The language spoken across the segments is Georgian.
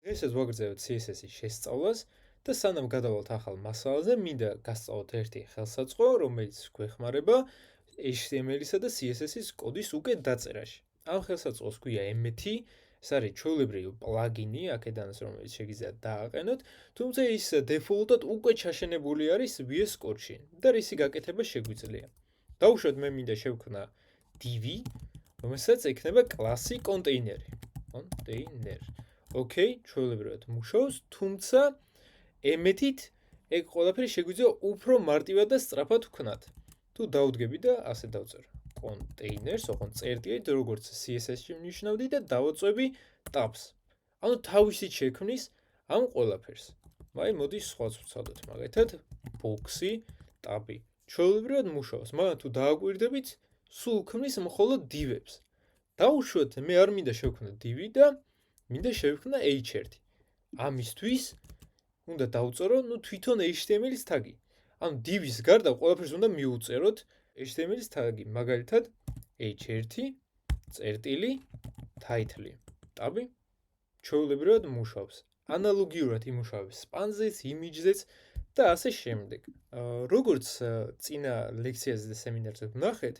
დღესაც ვაგრძელებთ CSS-ის შესწავლას და სანამ გადავალთ ახალ მასალაზე, მინდა გასწავლოთ ერთი ხელსაწყო, რომელიც გვეხმარება HTML-ისა და CSS-ის კოდის უკეთ დაწერაში. ამ ხელსაწყოს ქვია Emmet-ი, ეს არის ჩვეულებრივი პლაგინი, აქედანაც რომელიც შეგიძლიათ დააყენოთ, თუმცა ის დეფოლტად უკვე ჩაშენებული არის VS Code-ში და რისი გაკეთება შეგვიძლია. დავუშვათ მე მინდა შევქმნა div, რომელსაც ექნება კლასი კონტეინერი. ოკეი, ჩვეულებრივად მუშაობს, თუმცა Emmet-ით ეგ ყველაფერი შეგვიძლია უფრო მარტივად და სწრაფად ვქნათ. თუ დავდგები და ასე დავწერ კონტეინერს, ოღონდ წერტილით, როგორც CSS-ში ვნიშნავდი და დავაწვევი tabs. ანუ თავისით შექმნის ამ ყველაფერს. მოდი სხვაც ვცადოთ, მაგალითად, box-ი, tab-ი. ჩვეულებრივად მუშაობს, მაგრამ თუ დააკვირდებით, სულ ქმნის მხოლოდ div-ებს. დავუშვათ, მე არ მინდა შევქმნა div-ი და მინდა შევქმნა h1. ამისთვის უნდა დავწერო, თვითონ HTML-ის თაგი. ანუ div-ის გარდა ყველაფერს უნდა მივუწეროთ HTML-ის თაგი, მაგალითად h1 წერტილი title. ტაბი ჩვეულებრივად მუშაობს. ანალოგიურად იმუშავებს span-ზეც, image-ზეც და ასე შემდეგ. როგორც წინა ლექციაზე და სემინარზე ვნახეთ,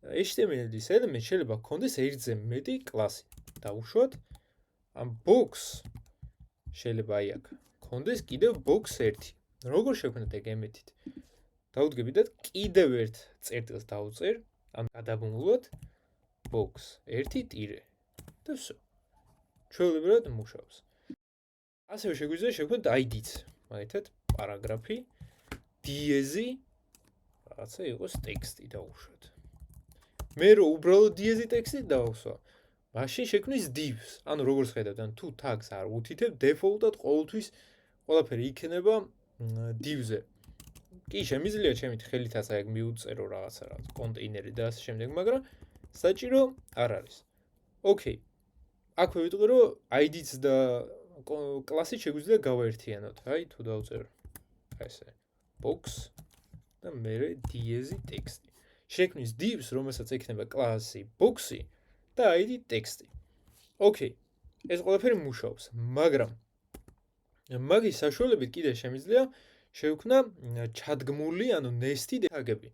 HTML-ის ელემენტს შეიძლება ჰქონდეს ერთზე მეტი კლასი. დავუშვათ, ამ box შეიძლება აი აქ ჰქონდეს კიდევ box 1. როგორ შევქმნათ ეგ Emmet-ით? დავდგები და კიდევ ერთ წერტილს დავწერ, ან გადაბმულად box 1 ტირე. და всё. ჩვეულებრივად მუშაობს. ასევე შეგვიძლია შევქმნათ ID-ც, მაგალითად, პარაგრაფი, დიეზი, რაღაცა იყოს ტექსტი დავუშვათ. მე რო უბრალოდ დიეზი ტექსტი დავსვა, მაშინ შექმნის div-ს. ანუ როგორც ხედავთ, თუ tags არ უთითებ, დეფოლტად ყოველთვის ყველაფერი იქნება div-ზე. კი, შემიძლია ჩემით ხელითაც აი მივუწერო რაღაცა კონტეინერი და ასე შემდეგ, მაგრამ საჭირო არ არის. ოკეი. აქვე ვიტყვი, რომ ID-ც და კლასი შეგვიძლია გავაერთიანოთ. აი, თუ დავწერ ესე box და მერე დიეზი ტექსტი. შექმნის div-ს, რომელსაც ექნება კლასი box-ი და ID ტექსტი. ოკეი. ეს ყველაფერი მუშაობს, მაგრამ მაგის საშუალებით კიდე შემიძლია შევქმნა ჩადგმული, ანუ nested თაგები.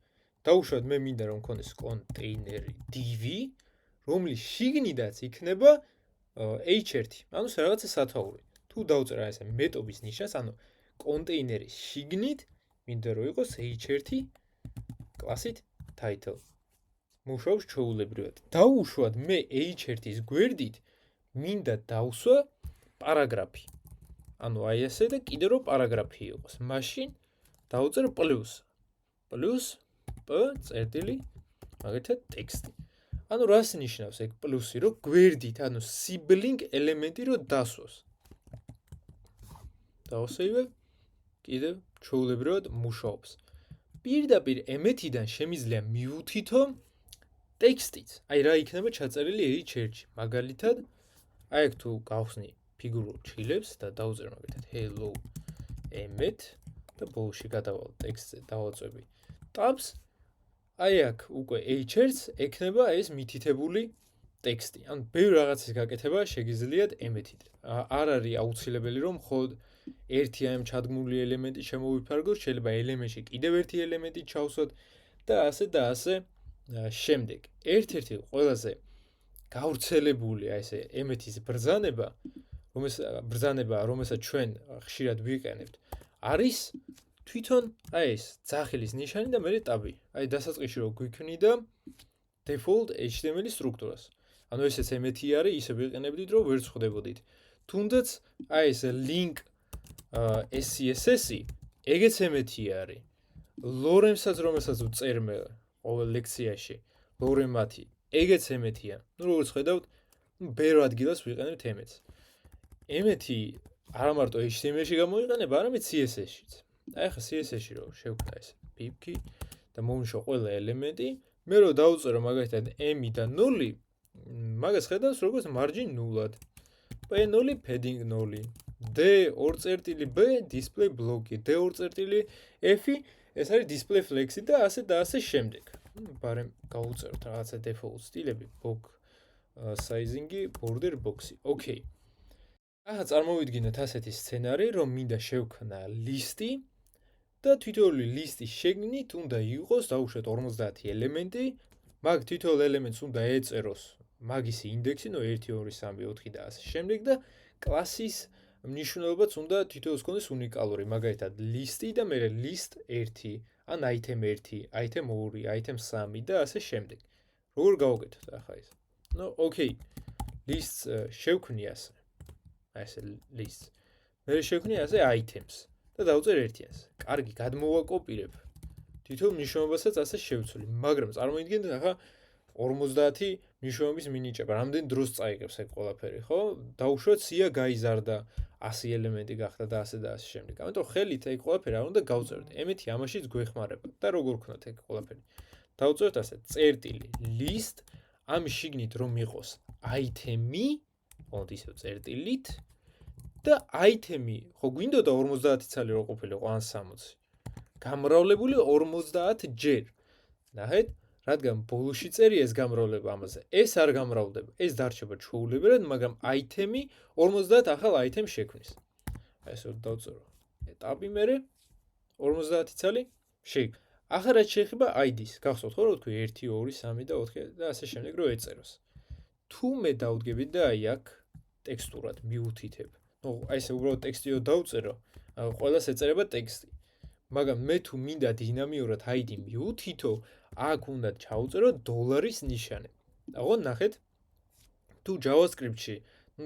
დავუშვათ, მე მინდა რომ მქონდეს კონტეინერი div, რომლის შიგნიდაც იქნება h1, ანუ რაღაცა სათაური. თუ დავწერ ესე მეტობის ნიშანს, ანუ კონტეინერის შიგნით მინდა რომ იყოს h1 კლასით title. მუშაობს ჩვეულებრივად. დავუშვათ, მე h1-ის გვერდით მინდა დავსვა პარაგრაფი. ანუ აი ესე და კიდე რომ პარაგრაფი იყოს. მაშინ დავწერ plus p წერტილი, მაგალითად ტექსტი. ანუ რას ნიშნავს ეგ პლუსი, რომ გვერდით, ანუ sibling ელემენტი რომ დასვოს. დავსეივებ, კიდევ ჩვეულებრივად მუშაობს. პირდაპირ Emmet-იდან შემიძლია მივუთითო ტექსტიც. აი რა იქნება ჩაწერილი h1-ში. მაგალითად, აი აქ თუ გავხსნი ფიგურულ ჩილებს და დავწერ მაგალითად hello Emmet და ბოლოში გადავალ ტექსტზე დავაწვევი tabs, აი აქ უკვე h1-ს ექნება ეს მითითებული ტექსტი. ანუ ბევრ რაღაცის გაკეთება შეგიძლიათ Emmet-ით. არ არის აუცილებელი რომ მხოლოდ ერთი ამ ჩადგმული ელემენტი შემოვიფარგლოთ, შეიძლება ელემენტში კიდევ ერთი ელემენტი ჩავსვათ და ასე შემდეგ. ერთ-ერთი ყველაზე გავრცელებული აი ესე Emmet-ის ბრძანება, რომელსაც ჩვენ ხშირად ვიყენებთ, არის თვითონ აი ეს ძახილის ნიშანი და მერე ტაბი. აი დასაწყისში რომ გვიქმნიდა default HTML სტრუქტურას. ანუ ესეც Emmet-ი არის, ისე ვიყენებდით, რომ ვერ ხვდებოდით. თუნდაც აი ეს link SCSS-ი ეგეც Emmet-ი არის. ლორემსაც რომელსაც ვწერ მე ყოველ ლექციაში, ლორემათი, ეგეც Emmet-ია. როგორც ხედავთ, ბევრ ადგილას ვიყენებთ Emmet-ს. Emmet-ი არა მარტო HTML-ში გამოიყენება, არამედ CSS-შიც. აი ხა CSS-ში რომ შევქმნა ეს pip-ი და მომიშო ყველა ელემენტი, მე რომ დავწერო მაგალითად m და 0, მაგას ხედავს როგორც margin 0-ად. p0 padding 0. d2 წერტილი b display block-ი, d2 წერტილი f-ი, ეს არის display flex-ი და ასე შემდეგ. ბარემ გავუწეროთ რაღაცა default სტილები, box sizing-ი, border box-ი. ოკეი. ახლა წარმოვიდგინოთ ასეთი სცენარი, რომ მინდა შევქმნა ლისტი და თითოეული ლისტის შეგნით უნდა იყოს დაუშვათ 50 ელემენტი, მაგ თითოეულ ელემენტს უნდა ეწეროს მაგისი ინდექსი, 1 2 3 4 და ასე შემდეგ და კლასის მნიშვნელობაც უნდა თითოეულს ქონდეს უნიკალური, მაგალითად ლისტი და მე list 1, ან item 1, item 2, item 3 და ასე შემდეგ. როგორ გავუკეთოთ ახლა ეს? Okay. Lists შევქმნი ასე. ასე lists. მე შევქმნი ასე items და დავწერ ერთიანს. კარგი, გადმოვაკოპირებ. თითოეულ მნიშვნელობასაც ასე შევცვლი, მაგრამ წარმოიდგინეთ ახლა 50 მნიშვნელობის მინიჭება. რამდენ დროს წაიღებს ეგ ყველაფერი, ხო? დაუშვათ სია გაიზარდა 100 ელემენტი გახდა და ასე და ასე შემდეგ. ამიტომ ხელით ეგ ყველაფერი არ უნდა გავწეროთ. ემეთი ამაშიც გვეხმარება. და როგორ ვქნათ ეგ ყველაფერი? დავწეროთ ასე წერტილი list, ამის შიგნით რომ იყოს item-ი, ოღონდ ისევ წერტილით და item-ი, ხო გვინდოდა 50 ცალი რო ყოფილიყო ან 60. გამრავლებული 50 ჯერ. ნახეთ, რადგან ბოლოში წერია ეს გამრავლება ამაზე. ეს არ გამრავლდება. ეს დარჩება ჩვეულებრივად, მაგრამ item-ი 50 ახალ item შექმნის. აი ესე დავწერო. ეტაპი მერე 50 ცალი შეიქმნა. ახლა რაც შეეხება ID-ს, გახსოვთ ხო, რომ თქვი 1 2 3 და 4 და ასე შემდეგ რო ეწეროს. თუ მე დავდგები და აი აქ ტექსტურად მიუთითებ. აი ესე უბრალოდ ტექსტიო დავწერო, ყველას ეწერება ტექსტი. მაგრამ მე თუ მინდა დინამიურად ID მიუთითო, აქ უნდა ჩაუწერო $-ის ნიშანი. აღო ნახეთ, თუ JavaScript-ში,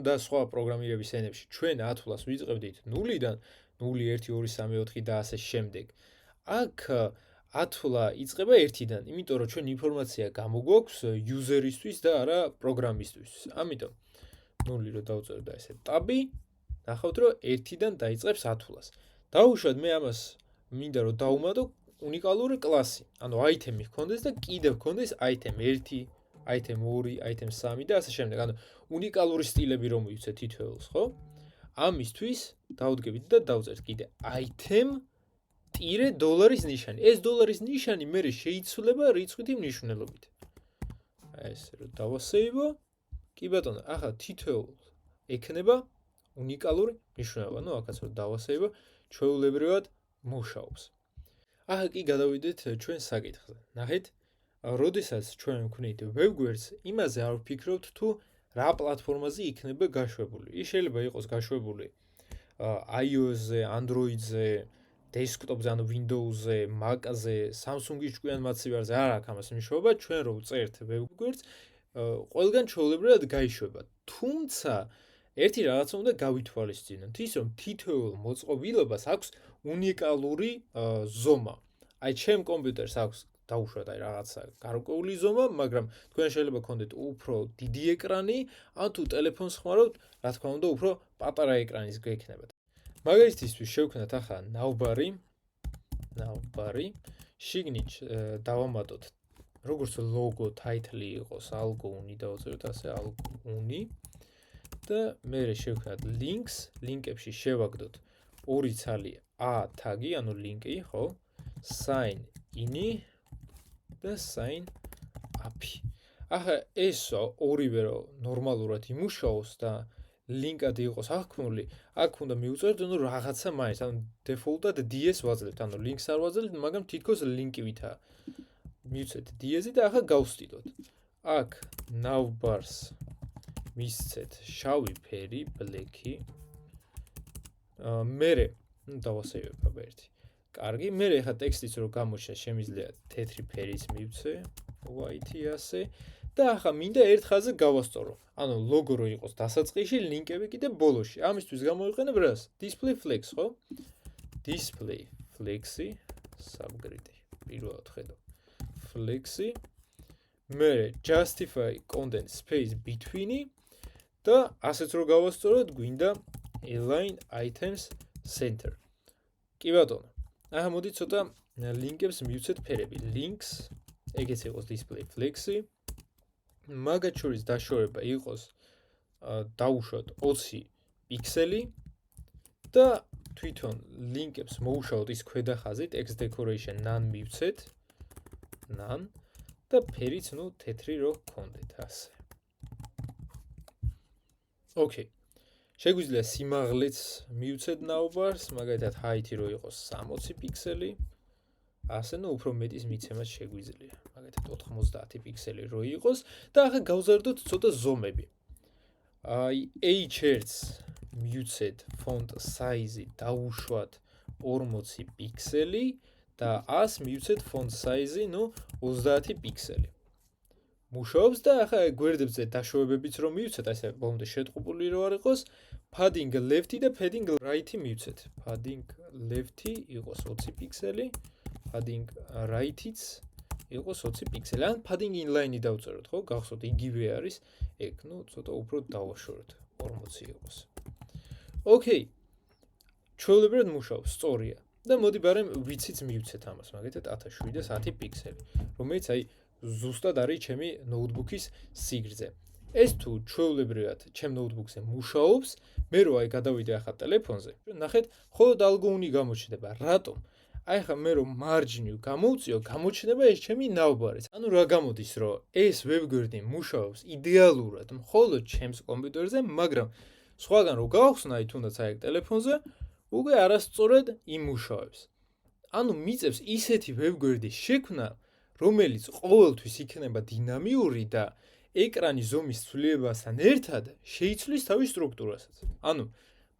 და სხვა პროგრამირების ენებში ჩვენ ათვლას ვიწყებდით 0-დან 0 1 2 3 4 და ასე შემდეგ. აქ ათვლა იწყება 1-დან, იმიტომ რომ ჩვენ ინფორმაცია გამოგვაქვს user-ისთვის და არა პროგრამისტვის. ამიტომ 0 რო დავწერო და ესე ტაბი, ნახავთ რომ 1-დან დაიწყებს ათვლას. დაუშვათ მე ამას მინდა რომ დავუმატო უნიკალური კლასი. ანუ item-ი ჰქონდეს და კიდევ ჰქონდეს item 1, item 2, item 3 და ასე შემდეგ. ანუ უნიკალური სტილები რომ მივცეთ თითოეულს, ხო? ამისთვის დავდგებით და დავწერთ კიდე item $-ის ნიშანი. ეს $-ის ნიშანი მე შეიცვლება რიცხვითი მნიშვნელობით. აი ესე რომ დავასეივო. კი ბატონო, ახლა თითოეულ ექნება უნიკალური მნიშვნელობა. ნუ აქაც რომ დავასეივო, ჩვეულებრივად მუშაობს. ახლა კი გადავიდეთ ჩვენ საკითხზე. ნახეთ, როდესაც ჩვენ ვქნით web-გვერდს, იმაზე არ ვფიქრობთ თუ რა პლატფორმაზე იქნება გაშვებული. ის შეიძლება იყოს გაშვებული iOS-ზე, Android-ზე, desktop-ზე, ანუ Windows-ზე, Mac-ზე, Samsung-ის ჭკვიან მაცივარზე, არ აქვს ამას მნიშვნელობა, ჩვენ რო ვწერთ web-გვერდს, ყველგან ჩვეულებრივად გაიშვება. თუმცა ერთი რაღაცა უნდა გავითვალისწინოთ, ის რომ თითოეულ მოწყობილობას აქვს უნიკალური ზომა. აი ჩემ კომპიუტერს აქვს დაუშვათ აი რაღაცა გარკვეული ზომა, მაგრამ თქვენ შეიძლება გქონდეთ უფრო დიდი ეკრანი, ან თუ ტელეფონს ხმარობთ, რა თქმა უნდა, უფრო პატარა ეკრანის გექნებათ. მაგალითისთვის შევქმნათ ახლა ნავბარი, შიგნით დავამატოთ როგორც ლოგო, ტაიტლი იყოს, ალგოუნი დავწეროთ ასე ალგოუნი და მე შევქმნათ links, ლინკებში შევაგდოთ ორი ცალი a თაგი, ანუ ლინკი, ხო? sign in-ი და sign up-ი. ახლა ეს ორივე რო ნორმალურად იმუშაოს და ლინკად იყოს აღქმული, აქ უნდა მივუწეროთ ნუ რაღაცა მაინც, ანუ დეფოლტად DS ვაძლევთ, ანუ ლინკს არ ვაძლევთ, მაგრამ თითქოს ლინკივითაა. მივცეთ DS-ი და ახლა გავსტიდოთ. აქ navbars მისცეთ შავი ფერი, black-ი. მერე, ნუ დავასეივებ აბა ერთი. კარგი, მერე ახლა ტექსტიც რო გამოჩნდა, შემიძლია თეთრი ფერიც მივცე, white-ი ასე. და ახლა მინდა ერთ ხაზზე გავასწორო. ანუ ლოგო რო იყოს დასაწყისში, ლინკები კიდე ბოლოში. ამისთვის გამოვიყენებ რას? display flex, ხო? display flex-ი, subgrid-ი. პირველად ხედავ. flex-ი. მერე justify content space between-ი და ასეც რო გავასწოროთ, გვინდა align items center. კი ბატონო. ახლა მოდი ცოტა ლინკებს მივცეთ ფერები. links, ეგეც იყოს display flex-ი. მაგათ შორის დაშორება იყოს დაუშვათ 20 პიქსელი და თვითონ ლინკებს მოუშავოთ ის ქვედა ხაზი text decoration none მივცეთ none და ფერიც ნუ თეთრი რო გქონდეთ ასე. ოკეი. შეგვიძლია სიმაღლეც მივცეთ ნაუბარს, მაგალითად height-ი რო იყოს 60 პიქსელი, ასე ნუ უფრო მეტის მიცემაც შეგვიძლია. მაგალითად 90 პიქსელი რო იყოს და ახლა გავზარდოთ ცოტა ზომები. აი HRC მივცეთ font size-ი დავუშვათ 40 პიქსელი და 100 მივცეთ font size-ი, ნუ 30 პიქსელი. მუშაობს და ახლა გვერდებზე დაშვებებიც რომ მივცეთ, ასე ბოლომდე შეტყუპული რო არ იყოს, padding left-ი და padding right-ი მივცეთ. padding left-ი იყოს 20 პიქსელი, padding right-იც იყოს 20 პიქსელი. ან padding inline-ი დავწეროთ, ხო? გახსოვთ, იგივე არის, ეგ, ნუ ცოტა უფრო დავაშოროთ, 40 იყოს. ოკეი. ჩვეულებრივად მუშაობს, სწორია. და მოდი ბარემ ვიციც მივცეთ ამას, მაგალითად 1710 პიქსელი, რომელიც აი ზუსტად არის ჩემი ნოუთბუქის სიგრძე. ეს თუ ჩვეულებრივად ჩემ ნოუთბუქზე მუშაობს, მე რო აი გადავიდე ახლა ტელეფონზე, ნახეთ, მხოლოდ ალგოუნი გამოჩნდება. რატომ? აი ახლა მე რომ მარჯვნივ გამოვწიო, გამოჩნდება ეს ჩემი ნაუბარიც. ანუ რა გამოდის, რომ ეს ვებგვერდი მუშაობს იდეალურად მხოლოდ ჩემს კომპიუტერზე, მაგრამ სხვაგან რო გავხსნა აი თუნდაც აი ტელეფონზე, უკვე არასწორად იმუშავებს. ანუ მიწევს ისეთი ვებგვერდის შექმნა, რომელიც ყოველთვის იქნება დინამიური და ეკრანის ზომის ცვლილებასთან ერთად შეიცვლის თავის სტრუქტურასაც. ანუ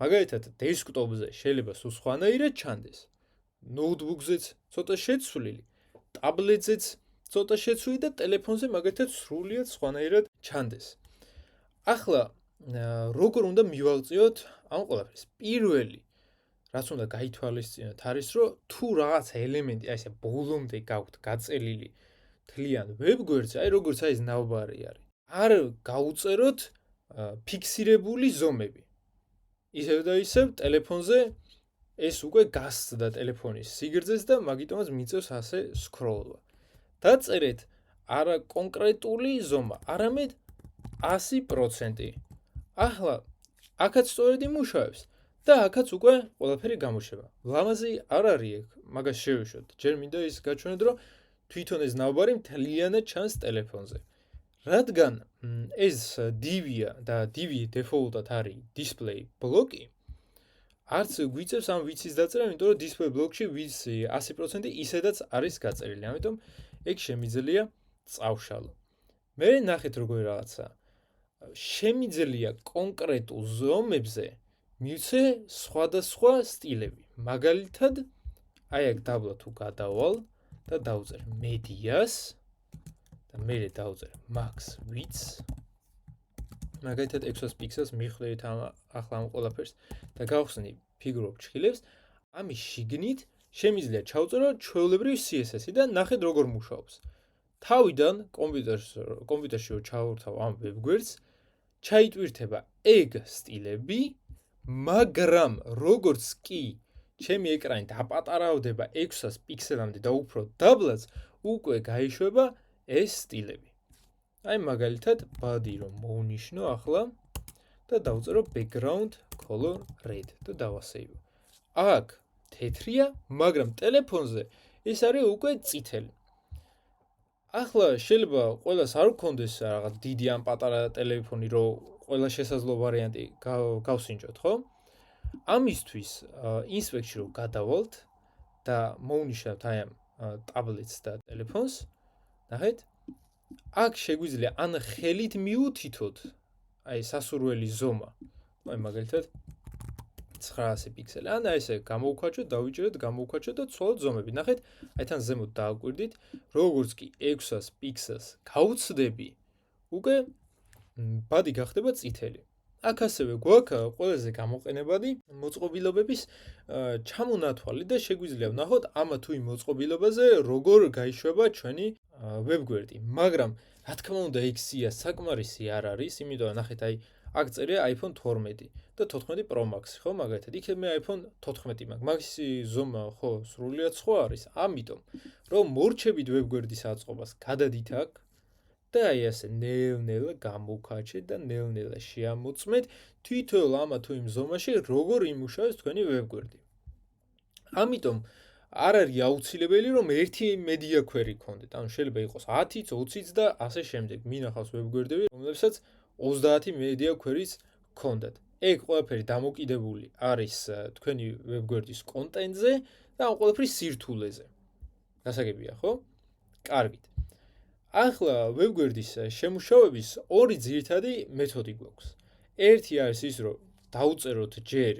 მაგალითად დესკტოპზე შეიძლება სულ სხვანაირად ჩანდეს, ნოუთბუქზეც ცოტა შეცვლილი, ტაბლეტზეც ცოტა შეცვლილი და ტელეფონზე მაგალითად სრულიად სხვანაირად ჩანდეს. ახლა როგორ უნდა მივაღწიოთ ამ ყველაფერს? პირველი რაც უნდა გაითვალისწინოთ არის, რომ თუ რაღაც ელემენტი აი ესე ბოლომდე გაქვთ გაწერილი თლიან ვებგვერდზე, აი როგორც აი ეს ნაუბარი არის, არ გაუწეროთ ფიქსირებული ზომები. ისევ და ისევ ტელეფონზე ეს უკვე გასცდა ტელეფონის სიგრძეს და მაგიტომაც მიწევს ასე სკროლვა. დაწერეთ არა კონკრეტული ზომა, არამედ 100%. ახლა აქაც სწორედ იმუშავებს. და აქაც უკვე ყველაფერი გამოჩება. ლამაზი არ არის ეგ, მაგას შევეშოთ. ჯერ მინდა ის გაჩვენოთ, რომ თვითონ ეს ნაუბარი მთლიანად ჩანს ტელეფონზე. რადგან ეს DV-ია და DV დეფოლტად არის display block-ი, არც გვიწევს ამ ვიცის დაწერა, იმიტომ რომ display block-ში ვიცი 100% ისედაც არის გაწერილი. ამიტომ ეგ შემიძლია წავშალო. მე ნახეთ როგორი რაღაცა. შემიძლია კონკრეტულ ზომებზე მივცე სხვადასხვა სტილები. მაგალითად, აი აქ დაბლა თუ გადავალ და დავწერ medias და მერე დავწერ max width. მაგალითად 600 პიქსელს მიხვდებით ახლა ამ ყველაფერს და გავხსნი ფიგურობ ჩხილებს. ამის შიგნით შემიძლია ჩავწერო ჩვეულებრივი CSS-ი და ნახეთ როგორ მუშაობს. თავიდან კომპიუტერში რო ჩავურთავ ამ ვებგვერდს, ჩაიტვირთება ეგ სტილები, მაგრამ როგორც კი ჩემი ეკრანი დაპატარავდება 600 პიქსელამდე და უფრო დაბლაც, უკვე გაიშვება ეს სტილები. აი მაგალითად body რომ მოვნიშნო ახლა და დავწერო background color red და დავასეივო. აქ თეთრია, მაგრამ ტელეფონზე ეს არის უკვე წითელი. ახლა შეიძლება ყველას არ გქონდეს რაღაც დიდი ან პატარა ტელეფონი, რომ ყველა შესაძლო ვარიანტი გავსინჯოთ, ხო? ამისთვის ინსპექტში რომ გადავალთ და მოვნიშნავთ აი ამ ტაბლეტს და ტელეფონს, ნახეთ, აქ შეგვიძლია ან ხელით მიუთითოთ აი სასურველი ზომა. აი მაგალითად 900 პიქსელი. ან აი ესე გამოვქვაჩოთ, დავიჭერეთ, გამოვქვაჩოთ და ცოლად ზომები. ნახეთ, აი თან ზემოთ დააკვირდით, როგორც კი 600 პიქსელს გავუცდები, უკვე ბადი გახდება წითელი. აქ ასევე გვაქვს ყველაზე გამოყენებადი მოწყობილობების ჩამონათვალი და შეგვიძლია ვნახოთ ამა თუ იმ მოწყობილობაზე როგორ გაიშვება ჩვენი ვებგვერდი. მაგრამ რა თქმა უნდა ეგ სია საკმარისი არ არის, იმიტომ რომ ნახეთ აი აქ წერია iPhone 12 და 14 Pro Max, ხო, მაგალითად. იქ მე iPhone 14 მაქვს. მაგისი ზომა ხო სრულიად სხვა არის. ამიტომ რომ მორჩებით ვებგვერდის აწყობას გადადით აქ და აი ასე ნელ-ნელა გამოვქაჩეთ და ნელ-ნელა შეამოწმეთ თვითონ ამა თუ იმ ზომაში როგორ იმუშავებს თქვენი ვებგვერდი. ამიტომ არ არის აუცილებელი რომ ერთი მედია ქვერი გქონდეთ. ანუ შეიძლება იყოს 10-იც, 20-იც და ასე შემდეგ. მინახავს ვებგვერდები, რომლებსაც 30 მედია ქვერიც გქონდათ. ეგ ყველაფერი დამოკიდებული არის თქვენი ვებგვერდის კონტენტზე და ამ ყველაფრის სირთულეზე. გასაგებია, ხო? კარგით. ახლა ვებგვერდის შემუშავების ორი ძირითადი მეთოდი გვაქვს. ერთი არის ის, რომ დავუწეროთ ჯერ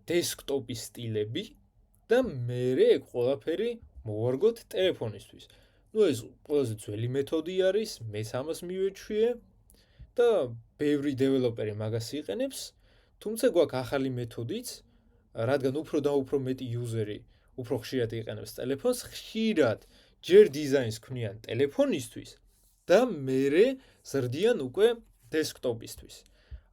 დესკტოპის სტილები და მერე ეგ ყველაფერი მოვარგოთ ტელეფონისთვის. ეს ყველაზე ძველი მეთოდი არის, მეც ამას მივეჩვიე და ბევრი დეველოპერი მაგას იყენებს, თუმცა გვაქვს ახალი მეთოდიც, რადგან უფრო და უფრო მეტი იუზერი უფრო ხშირად იყენებს ტელეფონს, ხშირად ჯერ დიზაინს ქმნიან ტელეფონისთვის და მერე ზრდიან უკვე დესკტოპისთვის.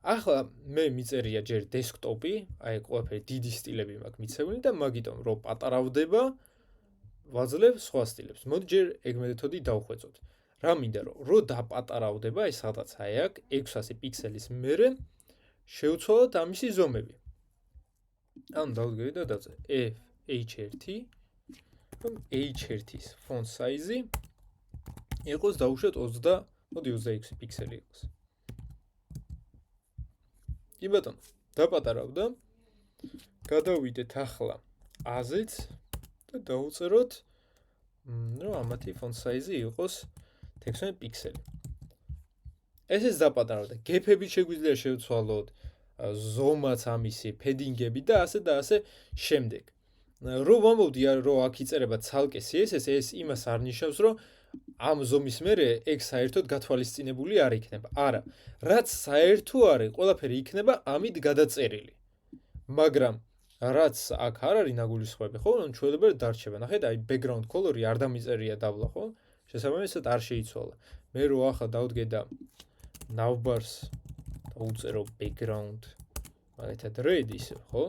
ახლა მე მიწერია ჯერ დესკტოპი, აი ყველაფერი დიდი სტილები მაქვს მიცემული და მაგიტომ რომ პატარავდება, ვაძლევ სხვა სტილებს. მოდი ჯერ ეგ მეთოდი დავხვეწოთ. რა მინდა რომ დაპატარავდება, აი სადაც აი აქ 600 პიქსელის მერე შევცვალოთ ამისი ზომები. ანუ დავდგები და დავწერე H1 რომ H1-ის font size-ი იყოს დავუშვათ 26 პიქსელი იყოს. კი ბატონო, დაპატარავდა. გადავიდეთ ახლა A-ზეც და დავუწეროთ რომ ამათი font size-ი იყოს 16 პიქსელი. ესეც დაპატარავდა. გეფები შეგვიძლია შევცვალოთ, ზომაც ამისი, ფედინგები და ასე შემდეგ. რო ვამბობდი რომ აქ იწერება ცალკე CSS, ეს იმას არ ნიშნავს, რომ ამ ზომის მერე ეგ საერთოდ გათვალისწინებული არ იქნება. არა, რაც საერთო არის, ყველაფერი იქნება ამით გადაწერილი. მაგრამ რაც აქ არ არის ნაგულისხმები, ხო, ჩვეულებრივ დარჩება. ნახეთ, აი background color-ი არ დამიწერია დავლა, ხო? შესაბამისად არ შეიცვალა. მე რო ახლა დავდგე და navbars დავუწერო background, მაგალითად red ისე, ხო?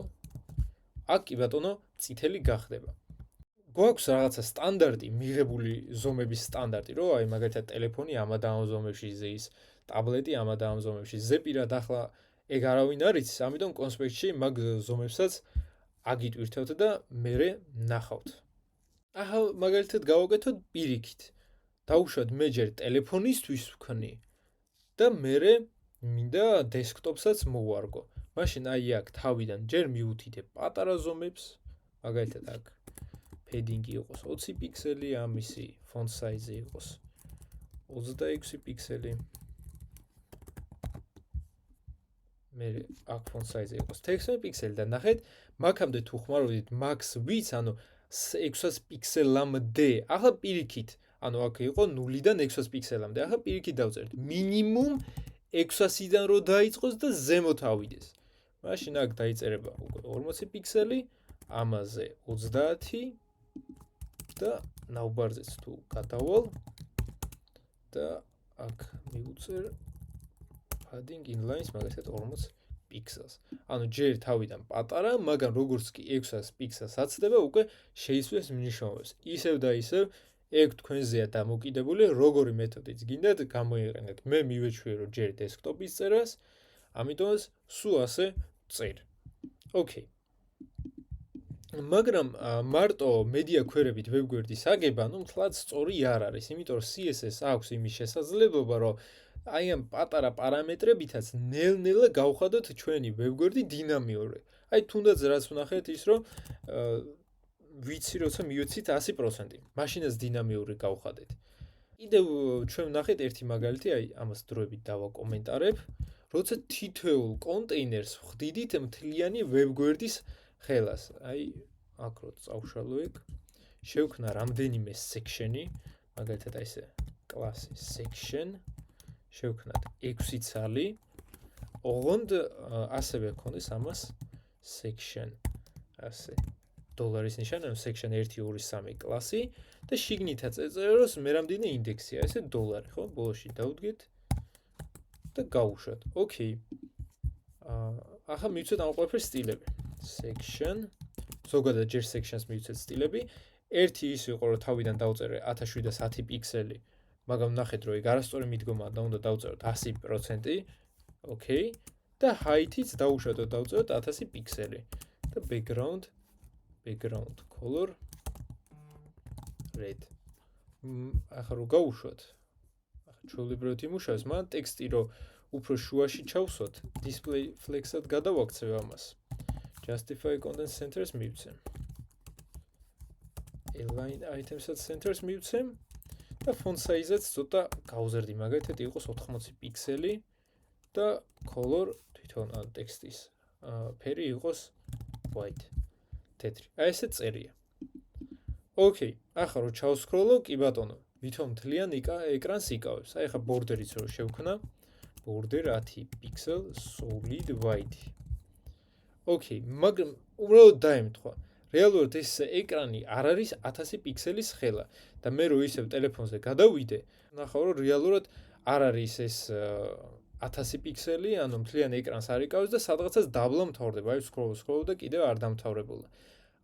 აქ კი ბატონო წითელი გახდება. გვაქვს რაღაცა სტანდარტი, მიღებული ზომების სტანდარტი, რომ აი მაგალითად ტელეფონი ამა და ამ ზომებში ზეის, ტაბლეტი ამა და ამ ზომებში. ზეპირად ახლა ეგ არავინ არ იცის, ამიტომ კონსპექტში მაგ ზომებსაც აგიტვირთებთ და მერე ნახავთ. ახლა მაგალითად გავაკეთოთ პირიქით. დავუშვათ მე ჯერ ტელეფონისთვის ვქნი და მერე მინდა დესკტოპსაც მოვარგო. მაშინ აი აქ თავიდან ჯერ მივუთითებ პატარა ზომებს, მაგალითად აქ padding იყოს 20 პიქსელი, ამისი font size იყოს 26 პიქსელი. მე აქ font size იყოს 16 პიქსელი და ნახეთ, მაგამდე თუ ხმარობდით max width, ანუ 600 პიქსელამდე. ახლა პირიქით, ანუ აქ იყო 0-დან 600 პიქსელამდე. ახლა პირიქით დავწერთ მინიმუმ 600-დან რო დაიწყოს და ზემოთ ავიდეს. მაშინ აქ დაიწერება უკვე 40 პიქსელი, ამაზე 30 და navbars-ს თუ გადავალ და აქ მივუწერ padding inlines მაგალითად 40 პიქსელს. ანუ ჯერ თავიდან პატარა, მაგრამ როგორც კი 600 პიქსელს აცდება, უკვე შეიცვლეს მნიშვნელობას. ისევ და ისევ ეგ თქვენზეა დამოკიდებული, როგორი მეთოდიც გინდათ გამოიყენეთ. მე მივეჩვიე ჯერ დესკტოპის წერას, ამიტომაც სულ ასე წერ. ოკეი. მაგრამ მარტო მედია ქვერებით ვებგვერდის აგება, მთლად სწორი არ არის, იმიტომ რომ CSS აქვს იმის შესაძლებლობა, რომ აი ამ პატარა პარამეტრებითაც ნელ-ნელა გავხადოთ ჩვენი ვებგვერდი დინამიური. აი თუნდაც რაც ვნახეთ ის, რომ ვიცი როცა მივეცით 100%, მაშინაც დინამიური გავხადეთ. კიდევ ჩვენ ვნახეთ ერთი მაგალითი, აი ამას დროებით დავაკომენტარებ, როცა თითოეულ კონტეინერს ვხდიდით მთლიანი ვებგვერდის ხელას. აი აქ რო წავშალო ეგ, შევქნა რამდენიმე section-ი, მაგალითად აი ესე კლასი section, შევქნათ 6 ცალი, ოღონდ ასევე გქონდეს ამას section, ასე დოლარის ნიშანი, ანუ section 1 2 3 კლასი და შიგნითაც ეწერა რომ მე რამდენი ინდექსია, ესე დოლარი, ხო? ბოლოში დავდგეთ და გავუშვათ. ოკეი. ახლა მივცეთ ამ ყველაფრის სტილები. section, ზოგადად ჯერ sections მივცეთ სტილები. ერთი ის იყო რომ თავიდან დავწერე 1710 პიქსელი, მაგრამ ნახეთ რომ ეგ არასწორი მიდგომაა და უნდა დავწეროთ 100%. ოკეი. და height-იც დავუშვათ და დავწეროთ 1000 პიქსელი. და background color red. ახლა რო გავუშვათ, ახლა ჩვეულებრივად იმუშავებს, მაგრამ ტექსტი რო უფრო შუაში ჩავსვათ, display flex-ად გადავაქცევ ამას. Justify content centers მივცემ. Align items-ად centers მივცემ და font size-აც ცოტა გავზერდი, მაგალითად იყოს 80 პიქსელი და color თვითონ ტექსტის ფერი იყოს white, თეთრი. აი ესე წერია. Okay, ახლა რომ ჩავსკროლო, კი ბატონო, ვითომ მთლიან ეკრანს იკავებს. აი ახლა border-იც რო შევქნა, border 10 pixel solid white. Okay, მაგრამ უბრალოდ დაემთხვა. რეალურად ეს ეკრანი არ არის 1000 პიქსელის ხელა და მე რო ისევ ტელეფონზე გადავიდე, ნახავ რომ რეალურად არ არის ეს 1000 პიქსელი, ანუ მთლიან ეკრანს არ იკავებს და სადღაცაც დაბლა მთავრდება. აი სკროლ და კიდევ არ დამთავრებულა.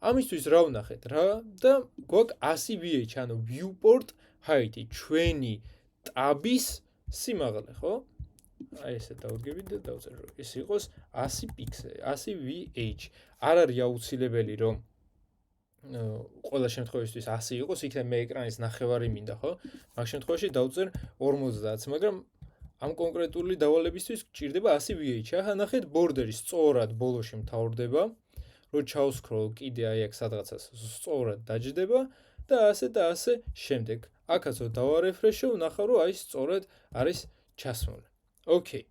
ამისთვის რა ვნახეთ რა და გვაქვს 100 VH, ანუ viewport height-ი, ჩვენი ტაბის სიმაღლე, ხო? აი ესე დავდგებით და დავწერე რომ ეს იყოს 100 პიქსელი, 100 VH. არ არის აუცილებელი რომ ყველა შემთხვევისთვის 100 იყოს, იქნებ მე ეკრანის ნახევარი მინდა, ხო? მაგ შემთხვევაში დავწერ 50, მაგრამ ამ კონკრეტული დავალებისთვის გჭირდება 100 VH. ახლა ნახეთ border-ი სწორად ბოლოში მთავრდება, რომ ჩავსკროლ კიდე აი აქ სადღაცას სწორად დაჯდება და ასე შემდეგ. აქაც რომ დავარეფრეშო, ვნახავ რომ აი სწორად არის ჩასმული. Okay.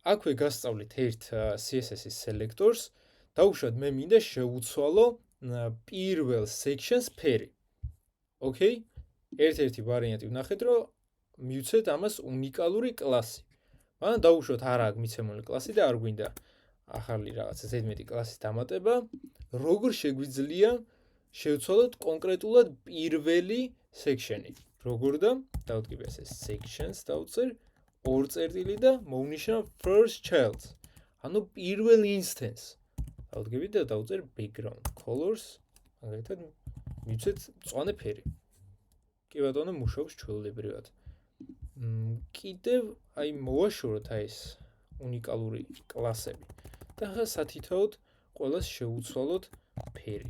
აქვე გასწავლით ერთ CSS-ის სელექტორს. დაუშვათ მე მინდა შევუცვალო პირველ sections ფერი. Okay? ერთ-ერთი ვარიანტი ვნახეთ, რომ მივცეთ ამას უნიკალური კლასი. მაგრამ დაუშვათ არა აქვს მიცემული კლასი და არ გვინდა ახალი რაღაცა ზედმეტი კლასის დამატება. როგორ შეგვიძლია შევცვალოთ კონკრეტულად პირველი section-ი? როგორ და დავდგები ასე sections დავწერ ორ წერტილი და მოვნიშნავ first child. ანუ პირველ instance. დავდგები და დავწერ background colors. მაგალითად მივცეთ მწვანე ფერი. კი ბატონო, მუშაობს ჩვეულებრივად. კიდევ აი მოვაშოროთ აი ეს უნიკალური კლასები. და ახლა სათითაოდ ყველას შევუცვალოთ ფერი.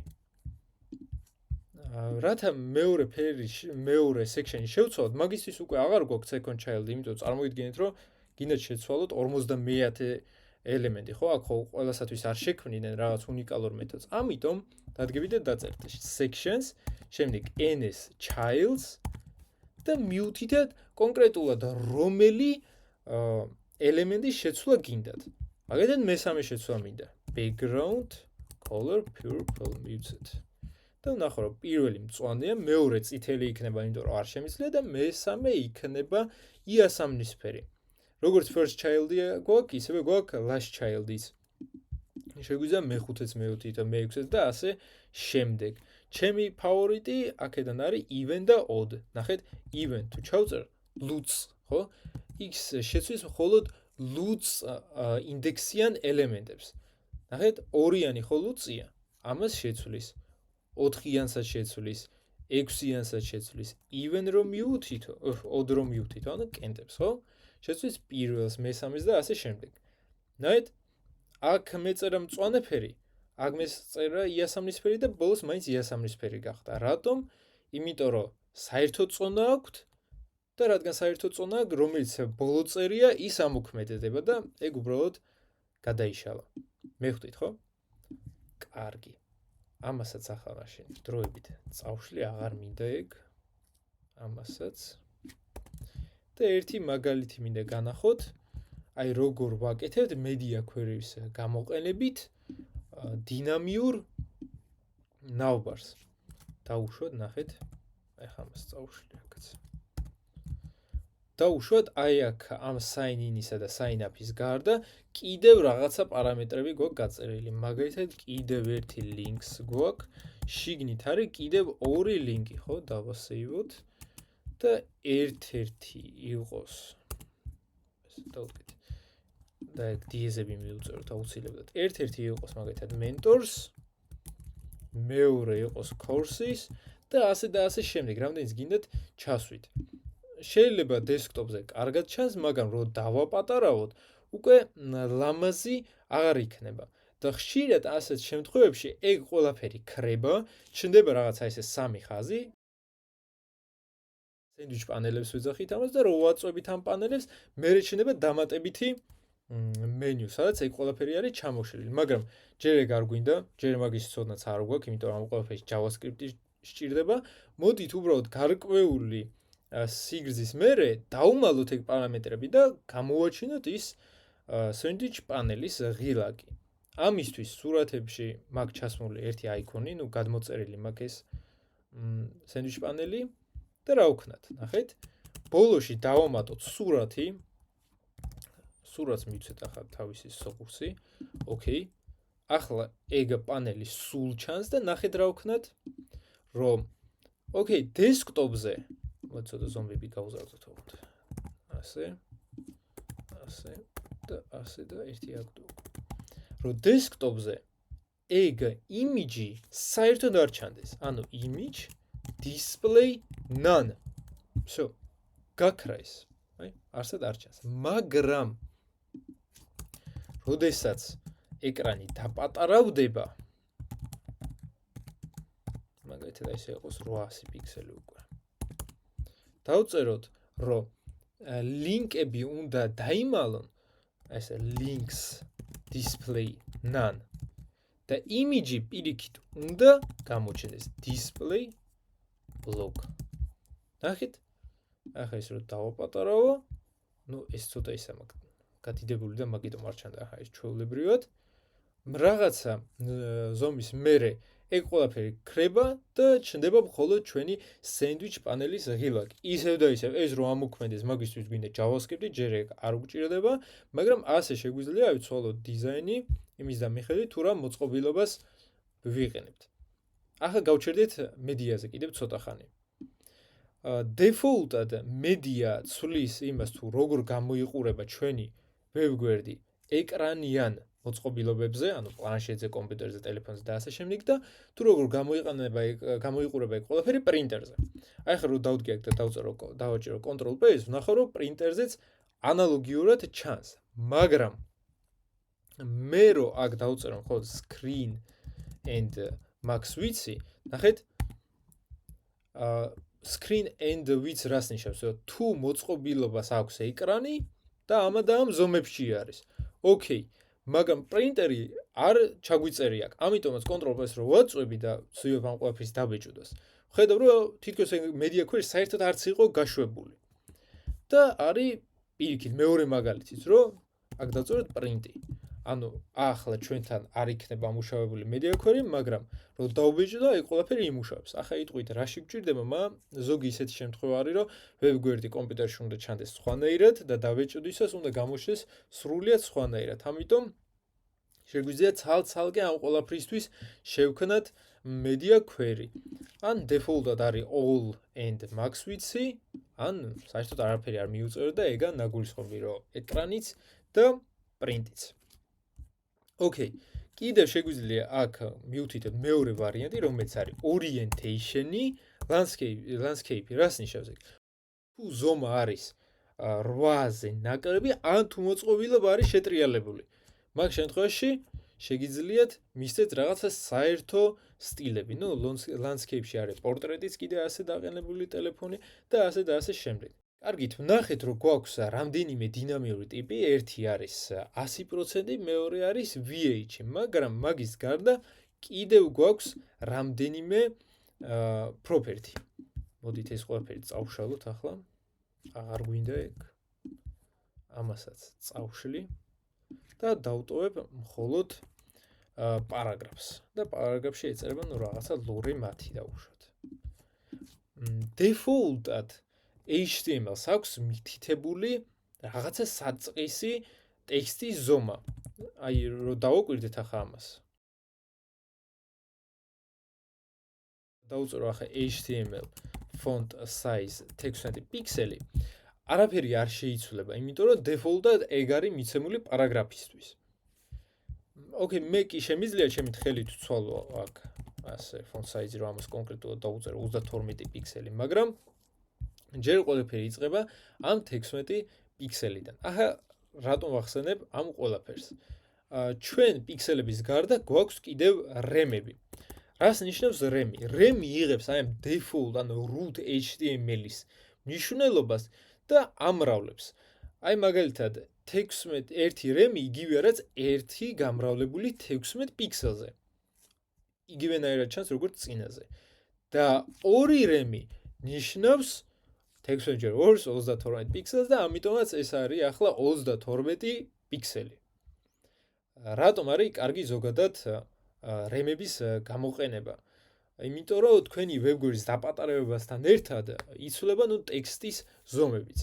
რათა მეორე ფერი, მეორე section-ი შევცვალოთ, მაგისთვის უკვე აღარ გვაქვს second child, იმიტომ წარმოიდგინეთ, რომ გინდათ შეცვალოთ 50 ელემენტი, ხო? აქ ყველასათვის არ შექმნიდნენ რაღაც უნიკალურ მეთოდს. ამიტომ დადგები და დაწერთ sections, შემდეგ ns childs და მივთითეთ კონკრეტულად რომელი ელემენტის შეცვლა გინდათ. მაგალითად მესამე შეცვლა მინდა. background color purple მივცეთ. და ვნახავ რომ პირველი მწვანეა, მეორე წითელი იქნება, იმიტომ რომ არ შემიძლია და მესამე იქნება იასამნისფერი. როგორც first child-ია გვაქვს, ისევე გვაქვს last child-იც. შეგვიძლია მე-5-ს, მე-6-ს და მე-6-ს და ასე შემდეგ. ჩემი ფავორიტი აქედან არის even და odd. ნახეთ, even თუ ჩავწერ loots, ხო? x შეცვლის მხოლოდ loots ინდექსიან ელემენტებს. ნახეთ, ორიანი ხო loots-ია, ამას შეცვლის. 4-იანსაც შეცვლის, 6-იანსაც შეცვლის, even რომ მივუთითო, odd რომ მივუთითო, ანუ კენტებს, ხო? შეცვლის პირველს, მესამეს და ასე შემდეგ. ნახეთ, აქ მეწერა მწვანე ფერი, აქ მეწერა იასამნისფერი და ბოლოს მაინც იასამნისფერი გახდა. რატომ? იმიტომ რომ საერთო წონა აქვთ და რადგან საერთო წონა აქვს, რომელიც ბოლო წერია, ის ამოქმედება და ეგ უბრალოდ გადაიშალა. მეხდით, ხო? კარგი. ამასაც ახლა მაშინ დროებით წავშლი, აღარ მინდა ეგ. ამასაც. და ერთი მაგალითი მინდა განახოთ. აი როგორ ვაკეთებთ media query-ს გამოყენებით დინამიურ ნავბარს. დაუშვათ, ნახეთ. ახლა ამას წავშლი აქაც. დაუშვათ, აი აქ ამ sign in-ისა და sign up-ის გარდა კიდევ რაღაცა პარამეტრები გვაქვს გაწერილი. მაგალითად, კიდევ ერთი links გვაქვს. შიგნით არის კიდევ ორი ლინკი, ხო? დავასეივოთ და ერთ-ერთი იყოს. ესე დავდგეთ. და ეგ დიეზები მივუწეროთ აუცილებლად. ერთ-ერთი იყოს მაგალითად mentors, მეორე იყოს courses და ასე შემდეგ. რამდენიც გინდათ ჩასვით. შეიძლება დესკტოპზე კარგად ჩანს, მაგრამ რო დავაპატარავოთ, უკვე ლამაზი აღარ იქნება. და ხშირად ასეთ შემთხვევებში ეგ ყველაფერი ქრება, ჩნდება რაღაცა ესე სამი ხაზი. სენდვიჩ პანელებს ვეძახით ამას და რო ვაწვევით ამ პანელებს, მერე ჩნდება დამატებითი მენიუ, სადაც ეგ ყველაფერი არის ჩამოშლილი, მაგრამ ჯერ ეგ არ გვინდა, ჯერ მაგის ცოდნაც არ გვაქვს, იმიტომ რომ ამ ყველაფერში JavaScript-ი სჭირდება. მოდით უბრალოდ გარკვეული სიგრძის მერე დავუმალოთ ეგ პარამეტრები და გამოვაჩინოთ ის სენდვიჩ პანელის ღილაკი. ამისთვის სურათებში მაქვს ჩასმული ერთი აიკონი, ნუ გადმოწერილი მაქვს ეს სენდვიჩ პანელი და რა ვქნათ, ნახეთ? ბოლოში დავამატოთ სურათი. სურათს მივცეთ ახლა თავისი სოკურსი. ოკეი. ახლა ეგ პანელი სულ ჩანს და ნახეთ რა ვქნათ, რომ ოკეი, დესკტოპზე მოცოდა ზომბები გავზარდოთ ოღონდ. ასე და ერთი აქტო. რომ დესკტოპზე ეგ იმიჯი საერთოდ არ ჩანდეს. ანუ image display none. всё. გაქრა ეს. აი, არსად არ ჩანს. მაგრამ როდესაც ეკრანი დაპატარავდება, მაგალითად ესე იყოს 800 პიქსელი უკვე. დავწეროთ, რომ ლინკები უნდა დაიმალონ, ესე links display none და იმიჯი პირიქით უნდა გამოჩნდეს display block. ნახეთ? ახლა ეს რო დავაპატარავო, ნუ ეს ცოტა ისე მაგ გადიდებული და მაგიტომ არ ჩანდა ახლა ეს ჩვეულებრივად. რაღაცა ზომის მერე ეგ ყველაფერი ქრება და ჩნდება მხოლოდ ჩვენი სენდვიჩ პანელის ღილაკი. ისევ და ისევ ეს რო ამოქმედეს, მაგისთვის გვინდა JavaScript-ი, ჯერ ეგ არ უჭირდება, მაგრამ ასე შეგვიძლია ავიცვალოთ დიზაინი იმის და მიხედვით თუ რა მოწყობილობას ვიყენებთ. ახლა გავჩერდეთ მედიაზე კიდევ ცოტა ხანი. დეფოლტად მედია ცვლის იმას თუ როგორ გამოიყურება ჩვენი ვებგვერდი ეკრანიან მოწყობილობებზე, ანუ პლანშეტზე, კომპიუტერზე, ტელეფონზე და ასე შემდეგ და თუ როგორ გამოიყურება ეგ ყველაფერი პრინტერზე. აი ახლა რო დავდგე აქ და დავაჭირო Ctrl+, ვნახავ რომ პრინტერზეც ანალოგიურად ჩანს. მაგრამ მე რო აქ დავწერო მხოლოდ screen and max width-ი, ნახეთ? screen and width რას ნიშნავს? თუ მოწყობილობას აქვს ეკრანი და ამ ზომებში არის. ოკეი. მაგრამ პრინტერი არ ჩაგვიწერი აქ. ამიტომაც Ctrl+, რო ვაწვევი და ვცდილობ ამ ყველაფრის დაბეჭდას. ხედავ რომ თითქოს media query საერთოდ არც იყო გაშვებული. და არის პირიქით მეორე მაგალითიც, რომ აქ დავწეროთ პრინტი. ანუ ახლა ჩვენთან არ იქნება ამუშავებული media query, მაგრამ რო დავბეჭდო, ეგ ყველაფერი იმუშავებს. ახლა იტყვით, რაში გჭირდება, მაგრამ ზოგი ისეთი შემთხვევა არის, რომ ვებგვერდი კომპიუტერში უნდა ჩანდეს სხვანაირად და დავეჭდვისას უნდა გამოჩნდეს სრულიად სხვანაირად. ამიტომ შეგვიძლია ცალ-ცალკე ამ ყველაფრისთვის შევქნათ media query. ან default-ად არის all and max width-ი, ან საერთოდ არაფერი არ მიუწეროთ და ეგა ნაგულისხმობი, რომ ეკრანიც და პრინტიც. ოკეი. კიდევ შეგვიძლია აქ მივთითოთ მეორე ვარიანტი, რომელიც არის orientation-ი, landscape-ი, რას ნიშნავს ეგ? თუ ზომა არის 8-ზე ნაკლები, ან თუ მოწყობილობა არის შეტრიალებული. მაგ შემთხვევაში შეგიძლიათ მისცეთ რაღაცა საერთო სტილები. ნუ landscape-ში არის პორტრეტიც კიდე ასე დაყენებული ტელეფონი და ასე შემდეგ. კარგით, ვნახეთ რომ გვაქვს რამდენიმე დინამიური ტიპი, ერთი არის 100%, მეორე არის VH, მაგრამ მაგის გარდა კიდევ გვაქვს რამდენიმე property. მოდით ეს ყველაფერი წავშალოთ ახლა. აღარ გვინდა ეგ. ამასაც წავშლი და დავტოვებ მხოლოდ პარაგრაფს. და პარაგრაფში ეწერება ნუ რაღაცა ლორე მათი დავუშვათ. Default-ად HTML-ს აქვს მითითებული რაღაცა საწყისი ტექსტის ზომა. აი, რო დავაკვირდეთ ახლა ამას. დავუწერო ახლა HTML font size 16 პიქსელი. არაფერი არ შეიცვლება, იმიტომ რომ default-ად ეგ არის მიცემული პარაგრაფისთვის. ოკეი, მე კი შემიძლია ჩემი ხელით ვცვალო აქ ასე font size-ი რომ ამას კონკრეტულად დავუწერო 32 პიქსელი, მაგრამ ჯერ ყველაფერი იწყება ამ 16 პიქსელიდან. ახლა რატომ ვახსენებ ამ ყველაფერს? ჩვენ პიქსელების გარდა გვაქვს კიდევ რემები. რას ნიშნავს რემი? რემი იღებს აი ამ default ანუ root HTML-ის მნიშვნელობას და ამრავლებს. აი მაგალითად 1 რემი იგივე რაც 1 გამრავლებული 16 პიქსელზე. იგივენაირად ჩანს როგორც წინაზე. და 2 რემი ნიშნავს 16 × 2 32 პიქსელს და ამიტომაც ეს არის ახლა 32 პიქსელი. რატომ არის კარგი ზოგადად რემების გამოყენება? იმიტომ რომ თქვენი ვებგვერდის დაპატარებასთან ერთად იცვლება ტექსტის ზომებიც.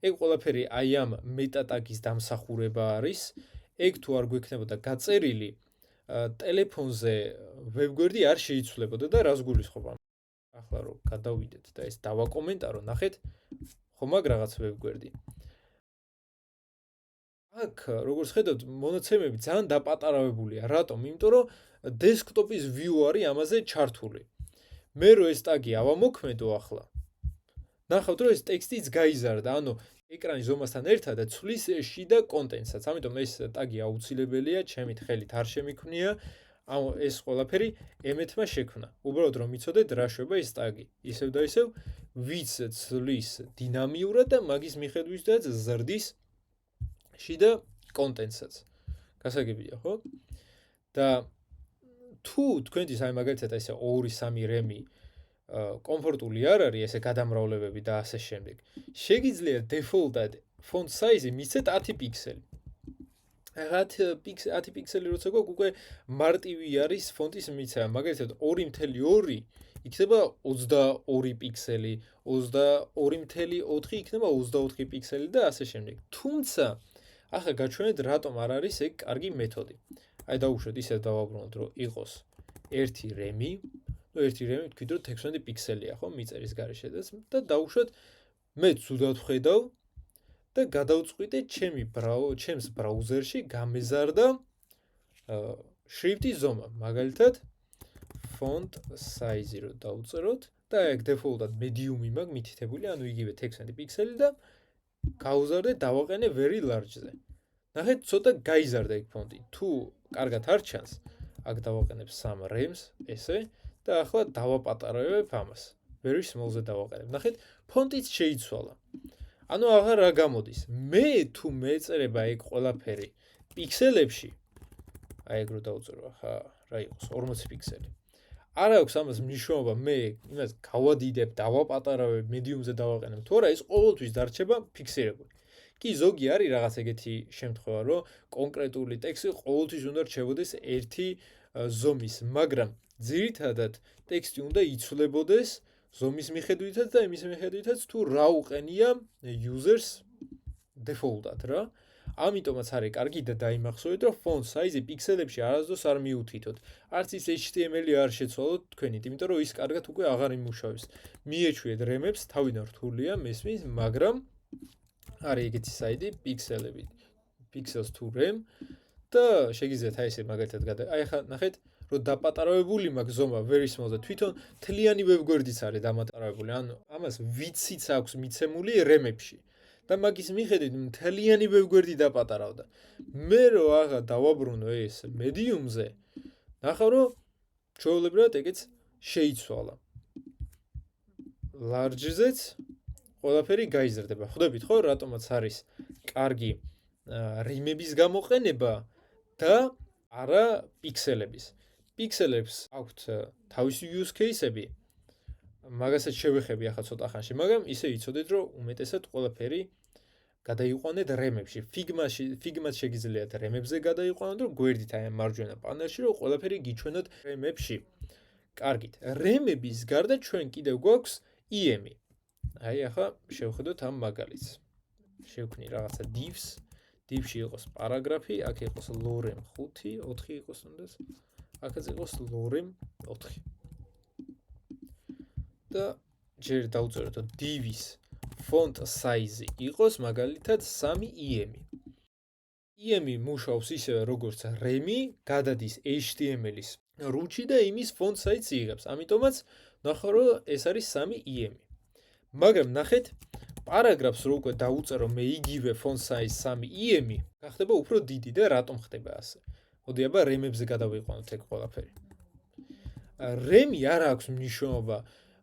ეგ ყველაფერი აი ამ მეტატაგის დამსახურება არის. ეგ თუ არ გვექნებოდა გაწერილი, ტელეფონზე ვებგვერდი არ შეიცვლებოდა და რას გულისხმობ? ახლა რომ გადავიდეთ და ეს დავაკომენტარო, ნახეთ, ხომ აქ რაღაც ვებგვერდი. აქ როგორც ხედავთ, მონაცემები ძალიან დაპატარავებულია. რატომ? იმიტომ რომ დესკტოპის view არის ამაზე ჩართული. მე რო ეს ტაგი ავამოქმედო ახლა. ნახავთ რომ ეს ტექსტიც გაიზარდა, ანუ ეკრანის ზომასთან ერთად ცვლის შიდა კონტენტსაც. ამიტომ ეს ტაგი აუცილებელია, ჩემით ხელით არ შემიქმნია. ეს ყველაფერი ემეთმა შექმნა. უბრალოდ რომ იცოდეთ რა შვება ეს ტაგი. ისევ და ისევ ვიც ცვლის დინამიურად და მაგის მიხედვითაც ზრდის შიდა კონტენტსაც. გასაგებია, ხო? და თუ თქვენთვის აი მაგალითად ესე 2-3 რემი კომფორტული არ არის ესე გადამრავლებები და ასე შემდეგ. შეგიძლიათ დეფოლტად font size-ი მისცეთ 10 პიქსელი. 10 პიქსელი როცა გვაქვს უკვე მარტივი არის ფონტის მიცემა. მაგალითად 2.2 იქნება 22 პიქსელი, 22.4 იქნება 24 პიქსელი და ასე შემდეგ. თუმცა ახლა გაჩვენეთ რატომ არ არის ეგ კარგი მეთოდი. აი დავუშვათ ისე დავაბრუნოთ რომ იყოს 1 რემი, 1 რემი თქვით რომ 16 პიქსელია, ხო, მიწერის გარეშე და დავუშვათ მე ცუდად ვხედავ და გადავწყვიტე ჩემს ბრაუზერში გამეზარდა შრიფტის ზომა, მაგალითად font size-ი რო დავწეროთ და ეგ დეფოლტად medium-ი მაქვს მითითებული, ანუ იგივე 16 პიქსელი და გავუზარდე დავაყენე very large-ზე. ნახეთ, ცოტა გაიზარდა ეგ ფონტი. თუ კარგად არ ჩანს, აქ დავაყენებ 3 რემს, ესე და ახლა დავაპატარავებ ამას. very small-ზე დავაყენებ. ნახეთ, ფონტიც შეიცვალა. ანუ აღარ რა გამოდის. მე თუ მეწერება ეგ ყველაფერი პიქსელებში, აი ეგ რო დავწერო, ხა, რა იყოს 40 პიქსელი. არ აქვს ამას მნიშვნელობა, მე იმას გავადიდებ, დავაპატარავებ, medium-ზე დავაყენებ. თუ არა, ეს ყოველთვის დარჩება ფიქსირებული. კი, ზოგი არის რაღაც ეგეთი შემთხვევა, რომ კონკრეტული ტექსტი ყოველთვის უნდა რჩებოდეს ერთი ზომის, მაგრამ ძირითადად ტექსტი უნდა იცვლებოდეს ზომის მიხედვითაც და იმის მიხედვითაც თუ რა უყენია users default-ად რა. ამიტომაც არის კარგი და დაიმახსოვრეთ, რომ font size-ი პიქსელებში არასდროს არ მიუთითოთ. არც ის HTML-ი არ შეცვალოთ თქვენით, იმიტომ რომ ის კარგად უკვე აღარ იმუშავებს. მიეჩვიეთ რემებს, თავიდან რთულია, მესმის, მაგრამ არის ეგეთი საიტი პიქსელები, pixels to rem და შეგიძლიათ აი ესე მაგალითად აი ახლა ნახეთ, რომ დაპატარავებული მაქვს ზომა very small და თვითონ თლიანი ვებგვერდიც არის დამატარავებული, ანუ ამას ვიციც აქვს მიცემული რემებში. და მაგის მიხედვით მთლიანი ვებგვერდი დაპატარავდა. მე რო აღა დავაბრუნო ეს medium-ზე, ნახავ რომ ჩვეულებრივად ეგეც შეიცვალა. large-ზეც ყველაფერი გაიზრდება. ხვდებით ხო, რატომაც არის კარგი რემების გამოყენება და არა პიქსელების. პიქსელებს აქვთ თავისი use case-ები. მაგასაც შევეხები ახლა ცოტა ხანში, მაგრამ ისე იცოდეთ, რომ უმეტესად ყველაფერი გადაიყვანეთ რემებში. ფიგმას შეგიძლიათ რემებზე გადაიყვანოთ, რომ გვერდით აი ამ მარჯვენა პანელში, რომ ყველაფერი გიჩვენოთ რემებში. კარგით, რემების გარდა ჩვენ კიდევ გვაქვს IEM-ი. აი ახლა შევხედოთ ამ მაგალითს. შევქნი რაღაცა divs, div-ში იყოს პარაგრაფი, აქ იყოს lorem 5, 4 იყოს უნდას. აქაც იყოს lorem 4. და ჯერ დავწეროთ რომ div-ის font size იყოს მაგალითად 3 IEM-ი. IEM-ი მუშაობს ისევე როგორც რემი, გადადის HTML-ის რუჩი და იმის font size იღებს. ამიტომაც ნახავ რომ ეს არის 3 IEM-ი. მაგრამ ნახეთ, პარაგრაფს რო უკვე დაუწერო მე იგივე font size 3 IEM-ი, გახდება უფრო დიდი და რატომ ხდება ასე? მოდი აბა რემებზე გადავიყვანოთ ეგ ყველაფერი. რემი არ აქვს მნიშვნელობა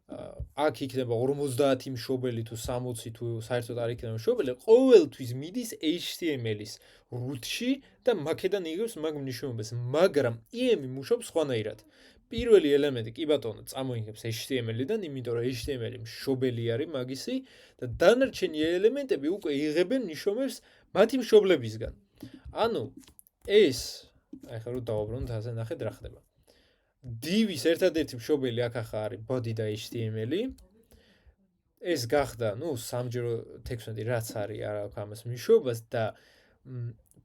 აქ იქნება 50 მშობელი თუ 60 თუ საერთოდ არ იქნება მშობელი, ყოველთვის მიდის HTML-ის root-ში და მაქედან იღებს მაგ მნიშვნელობას, მაგრამ IEM-ი მუშაობს სხვანაირად. პირველი ელემენტი კი ბატონო წამოიღებს HTML-დან, იმიტომ რომ HTML-ი მშობელი არის მაგისი და დანარჩენი ელემენტები უკვე იღებენ ნიშნებს მათი მშობლებისგან. ანუ ეს ახლა რო დავაბრუნოთ ასე ნახეთ რა ხდება. div-ის ერთადერთი მშობელი აქ ახლა არის body და HTML-ი. ეს გახდა, სამჯერ 16 რაც არის არა აქვს ამას მნიშვნელობას და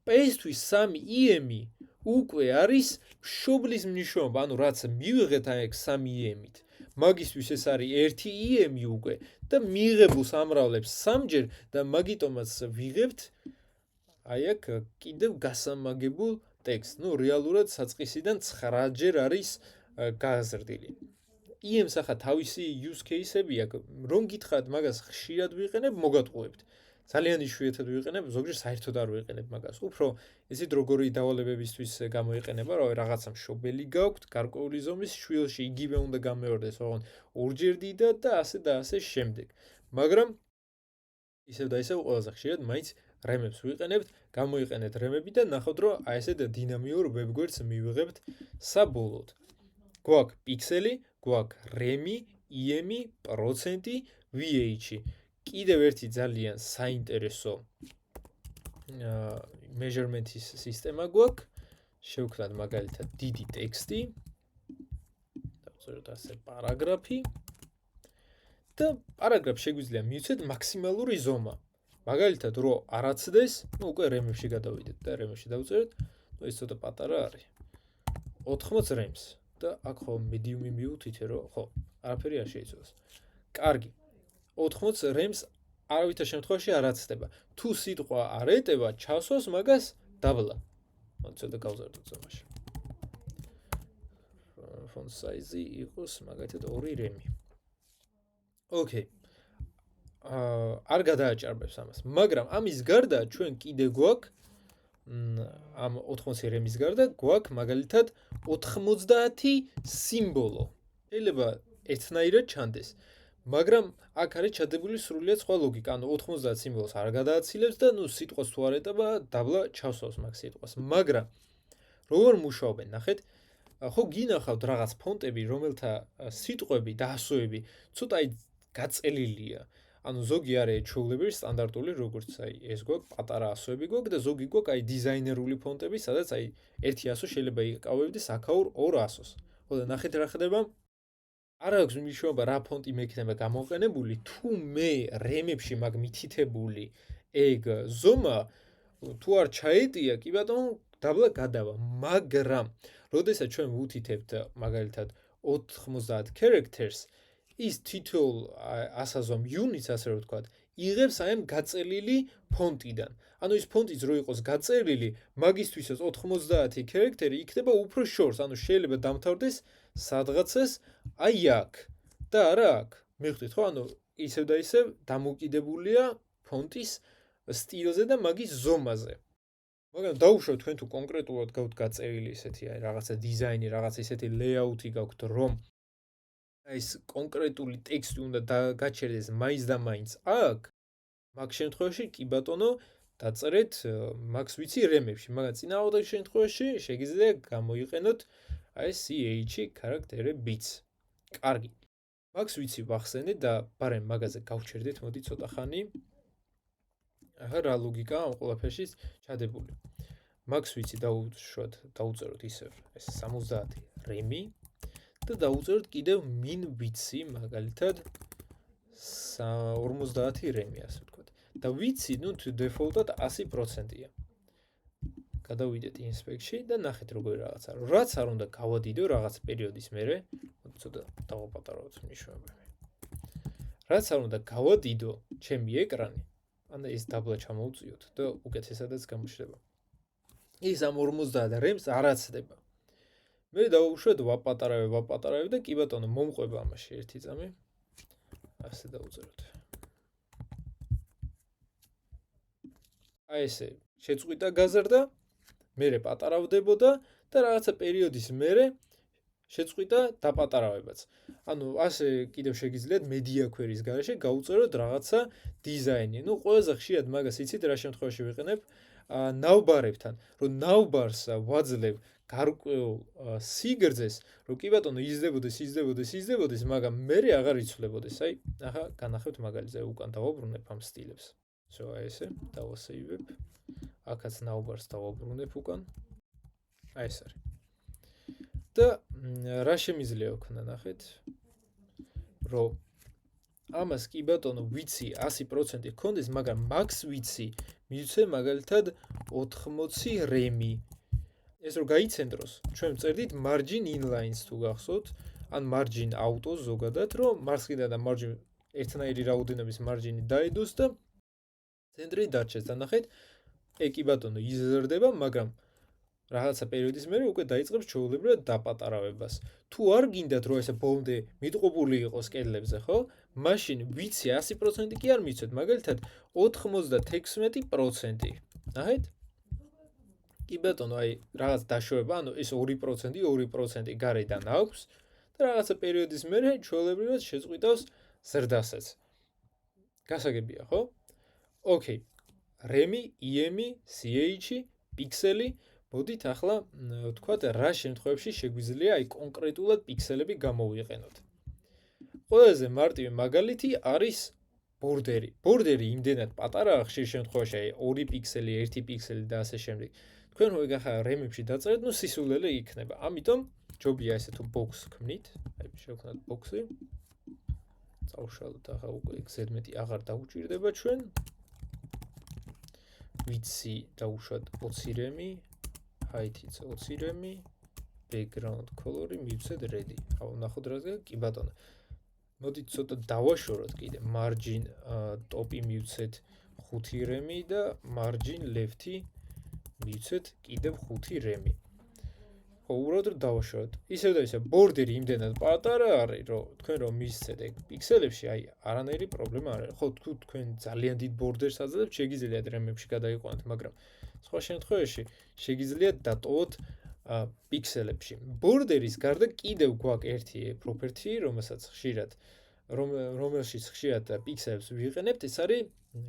PS-თვის 3 IEM-ი უკვე არის მშობლის მნიშვნელობა, ანუ რაც მივიღეთ აი ეს 3 IEM-ით. მაგისთვის ეს არის 1 IEM-ი უკვე და მიიღებულს ამრავლებს 3-ჯერ და მაგიტომაც ვიღებთ აი აქ კიდევ გასამაგებულ ტექსტს. რეალურად საწყისიდან 9-ჯერ არის გაზრდილი. IEM-ს ახლა თავისი use case-ები აქვს, რომ გითხრათ მაგას ხშირად ვიყენებ, მოგატყუებთ. ძალიან იშვიათად ვიყენებ, ზოგჯერ საერთოდ არ ვიყენებ მაგას. უფრო ესეთ როგორი დავალებებისთვის გამოიყენება, რომ რაღაცა მშობელი გაქვთ, გარკვეული ზომის შვილში იგივე უნდა გამეორდეს, ოღონ ორჯერ დიდად და ასე შემდეგ. მაგრამ ისევ და ისევ ყველაზე ხშირად მაინც რემებს ვიყენებთ, გამოიყენეთ რემები და ნახავთ, რომ აი ესეთ დინამიურ ვებგვერდს მივიღებთ საბოლოოდ. გვაქვს პიქსელი, გვაქვს რემი, IEM-ი, პროცენტი, VH-ი. კიდევ ერთი ძალიან საინტერესო measurement-ის სისტემა გვაქვს. შევქმნათ მაგალითად დიდი ტექსტი. დავწეროთ ასე პარაგრაფი. და პარაგრაფს შეგვიძლია მივცეთ მაქსიმალური ზომა. მაგალითად, რო არაცდეს, უკვე რემებში გადავიდეთ და რემებში დავწეროთ. ეს ცოტა პატარა არის. 80 რემს და აქ ხო medium-ი მივუთითე, რომ ხო, არაფერი არ შეიცვალოს. კარგი. 80 რემს არავითარ შემთხვევაში არ აცდება. თუ სიტყვა არ ეტევა, ჩავსვას მაგას დაბლა. ცოტა გავზარდოთ ზომაში. font size-ი იყოს მაგათად 2 რემი. ოკეი. არ გადააჭარბებს ამას, მაგრამ ამის გარდა ჩვენ კიდე გვაქვს ამ 80 რემის გარდა გვაქვს მაგალითად 90 სიმბოლო. შეიძლება ერთნაირად ჩანდეს. მაგრამ აქ არის ჩადებული სრულიად სხვა ლოგიკა, ანუ 90 სიმბოლოს არ გადააცილებს და სიტყვას თუ არ ეტება, დაბლა ჩავსვავს მაგ სიტყვას. მაგრამ როგორ მუშაობენ, ნახეთ, ხო გინახავთ რაღაც ფონტები, რომელთა სიტყვები და ასოები ცოტა გაწელილია. ანუ ზოგი არის ჩვეულებრივი სტანდარტული, როგორც ეს გვაქვს, პატარა ასოები გვაქვს და ზოგი გვაქვს დიზაინერული ფონტები, სადაც ერთი ასო შეიძლება იკავებდეს აქაურ 2 ასოს. ხო და ნახეთ რა ხდება. არ აქვს მნიშვნელობა რა ფონტი მექნება გამოყენებული, თუ მე რემებში მაგ მითითებული ეგ ზომა თუ არ ჩაეტია, კი ბატონო, დაბლა გადავა. მაგრამ როდესაც ჩვენ ვუთითებთ მაგალითად 90 characters, ის თითოეულ ასაზომ units, ასე რომ ვთქვათ, იღებს აი ამ გაწელილი ფონტიდან. ანუ ის ფონტიც რო იყოს გაწელილი, მაგისთვისაც 90 character-ი იქნება უფრო შორს, ანუ შეიძლება დამთავრდეს სადღაცას აი აქ და არა აქ. მიხვდით ხო? ანუ ისევ და ისევ დამოკიდებულია ფონტის სტილზე და მაგის ზომაზე. მაგრამ დაუშვათ თქვენ თუ კონკრეტულად გაქვთ გაწერილი ესეთი რაღაცა დიზაინი, რაღაცა ესეთი layout-ი გაქვთ, რომ ეს კონკრეტული ტექსტი უნდა გაჩერდეს მაინც და მაინც აქ, მაგ შემთხვევაში კი ბატონო დაწერეთ მაგს ვიცი რემებში, მაგრამ წინააღმდეგ შემთხვევაში შეგიძლია გამოიყენოთ აი CH character-ებიც. კარგი. მაგს ვიცი ვახსენეთ და ბარემ მაგაზე გავჩერდეთ, მოდი ცოტა ხანი. ახლა რა ლოგიკა ამ ყველაფერში ჩადებული. მაგს ვიცი დაუწეროთ ისევ ეს 70 რემი და დაუწეროთ კიდევ min ვიცი მაგალითად 50 რემი, ასე ვთქვათ. და ვიცი, თუ დეფოლტად 100%-ია. გადავიდეთ inspect-ში და ნახეთ როგორი რაღაცა. რაც არ უნდა გავადიდო რაღაც პერიოდის მერე, ცოტა დავაპატარავოთ მნიშვნელობები. რაც არ უნდა გავადიდო ჩემი ეკრანი, ანუ ეს დაბლა ჩამოვწიოთ და უკეთესადაც გამოჩნდება. ის ამ 50 რემს არ აცდება. მე დავუშვათ ვაპატარავებ და კი ბატონო მომყვება ამაში ერთი წამი. ასე დავუწეროთ. აი ესე შეწყვიტა გაზრდა, მერე პატარავდებოდა და რაღაცა პერიოდის მერე შეწყვიტა დაპატარავებაც. ანუ ასე კიდევ შეგიძლიათ მედია query-ის გარეშე გაუწეროთ რაღაცა დიზაინი. ნუ ყველაზე ხშირად მაგას იცით რა შემთხვევაში ვიყენებ ნაუბარებთან, რომ ნაუბარს ვაძლევ გარკვეულ სიგრძეს, რომ კი ბატონო იზრდებოდეს, მაგრამ მერე აღარ იცვლებოდეს. აი, ახლა განახევთ მაგალითზე უკან დავაბრუნებ ამ სტილებს. So აი ესე დავასეივებ. აქაც ნაუბარს დავაბრუნებ უკან. აი ეს არის. და რა შემიძლია ვქნა, ნახეთ, რომ ამას კი ბატონო ვიცი 100% გქონდეს, მაგრამ max ვიცი მივცე მაგალითად 80 რემი. ეს რომ გაიცენტროს, ჩვენ წერდით margin inlines თუ გახსოვთ, ან margin autos ზოგადად, რომ მარცხნიდან და margin ერთნაირი რაოდენობის margin-ი დაედოს და ცენტრი დარჩეს. და ნახეთ, კი ბატონო იზრდება, მაგრამ რაღაცა პერიოდის მერე უკვე დაიწყებს ჩვეულებრივად დაპატარავებას. თუ არ გინდათ რომ ესე ბოლომდე მიტყობული იყოს კედლებზე, ხო? მაშინ ვიცი 100% კი არ მიცვეთ, მაგალითად 96%. ნახეთ? კი ბატონო, აი რაღაც დაშოება, ანუ ეს 2% გარედან აქვს და რაღაცა პერიოდის მერე ჩვეულებრივად შეწყვიტავს ზრდასაც. გასაგებია, ხო? ოკეი. რემი, EM-ი, CH-ი, პიქსელი მოდით ახლა ვთქვათ რა შემთხვევებში შეგვიძლია აი კონკრეტულად პიქსელები გამოვიყენოთ. ყველაზე მარტივი მაგალითი არის ბორდერი. ბორდერი იმდენად პატარაა ხშირ შემთხვევაში აი 2 პიქსელი, 1 პიქსელი და ასე შემდეგ. თქვენ რო იგახა რემებში დაწერეთ, ნუ სისულელე იქნება. ამიტომ ჯობია ესე თუ box ქმნით, აი შევქნათ box-ი. წავშალოთ ახლა უკვე XZ11 აღარ დაუჭირდება ჩვენ. ვიცი დაუშვათ 20 რემი. Height-იც 20 რემი, background color-ი მივცეთ ready. აუ ნახოთ რა ზეა, კი ბატონო. მოდით ცოტა დავაშოროთ კიდე. margin top-ი მივცეთ 5 რემი და margin left-ი მივცეთ კიდევ 5 რემი. ხო, უბრალოდ დავაშოროთ. ისევ და ისევ ბორდერი იმდენად პატარა არის, რომ თქვენ რომ მისცეთ ეგ პიქსელებში, აი არანაირი პრობლემა არ არის. ხო, თქვენ ძალიან დიდ ბორდერს აძლევთ, შეგიძლიათ რემებში გადაიყვანოთ, მაგრამ სხვა შემთხვევაში შეგიძლიათ დატოვოთ პიქსელებში. ბორდერის გარდა კიდევ გვაქვს ერთი property, რომელშიც ხშირად პიქსელებს ვიყენებთ, ეს არის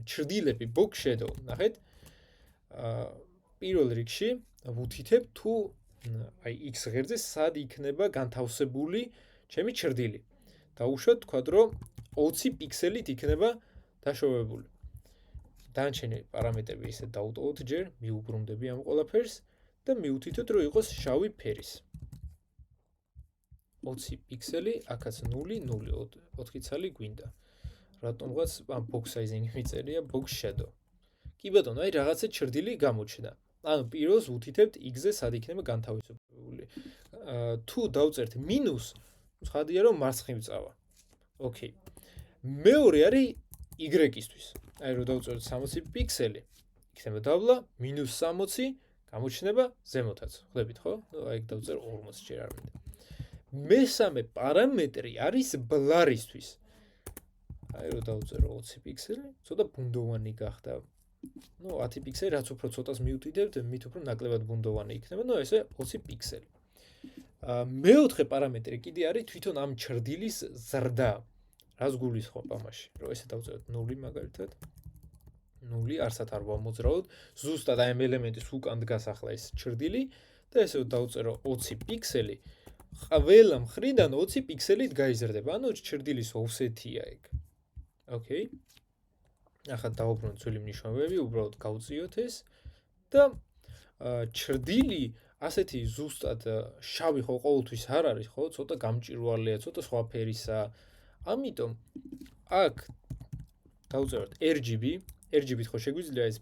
ჩრდილები, box shadow. ნახეთ? პირველ რიგში ვუთითებ თუ აი x ღერძზე სად იქნება განთავსებული ჩემი ჩრდილი. დაუშვათ თქვათ რომ 20 პიქსელით იქნება დაშოვებული. დანარჩენი პარამეტრები ისე დავუტოვოთ ჯერ, მიუბრუნდები ამ ყველაფერს და მივუთითოთ რომ იყოს შავი ფერის. 20 პიქსელი, აქაც 0, 0, 4 ცალი გვინდა. რატომღაც ამ box sizing-ი მიწერია box shadow. კი ბატონო, აი რაღაცა ჩრდილი გამოჩნდა. ანუ პირველს ვუთითებთ x-ზე სად იქნება განთავსებული. თუ დავწერთ მინუს, ცხადია რომ მარცხნივ წავა. ოკეი. მეორე არის y-ისთვის. აი რომ დავწეროთ 60 პიქსელი, იქნება დაბლა -60 გამოჩნდება ზემოთაც. ხვდებით ხო? აი ეგ დავწერ 40 ჯერ არ მინდა. მესამე პარამეტრი არის blur-ისთვის. აი რომ დავწერო 20 პიქსელი, ცოტა ბუნდოვანი გახდა. ნუ 10 პიქსელი რაც უფრო ცოტას მივუთითებთ, მით უფრო ნაკლებად ბუნდოვანი იქნება. ნუ ესე 20 პიქსელი. მეოთხე პარამეტრი კიდე არის თვითონ ამ ჩრდილის ზრდა. რას გულისხმობ ამაში? რომ ესე დავწეროთ 0 მაგალითად. 0 არსად არ ვამოძრავოთ. ზუსტად აი ამ ელემენტის უკან დგას ახლა ეს ჩრდილი და ესე დავწერო 20 პიქსელი. ყველა მხრიდან 20 პიქსელით გაიზრდება. ანუ ჩრდილის offset-ია ეგ. ოკეი. ახლა დავუბრუნოთ ძველი მნიშვნელობები, უბრალოდ გავწიოთ ეს და ჩრდილი ასეთი ზუსტად შავი ხო ყოველთვის არ არის, ხო? ცოტა გამჭვირვალეა, ცოტა სხვა ფერისაა. ამიტომ აქ დავწეროთ RGB, RGB-ით ხო შეგვიძლია ეს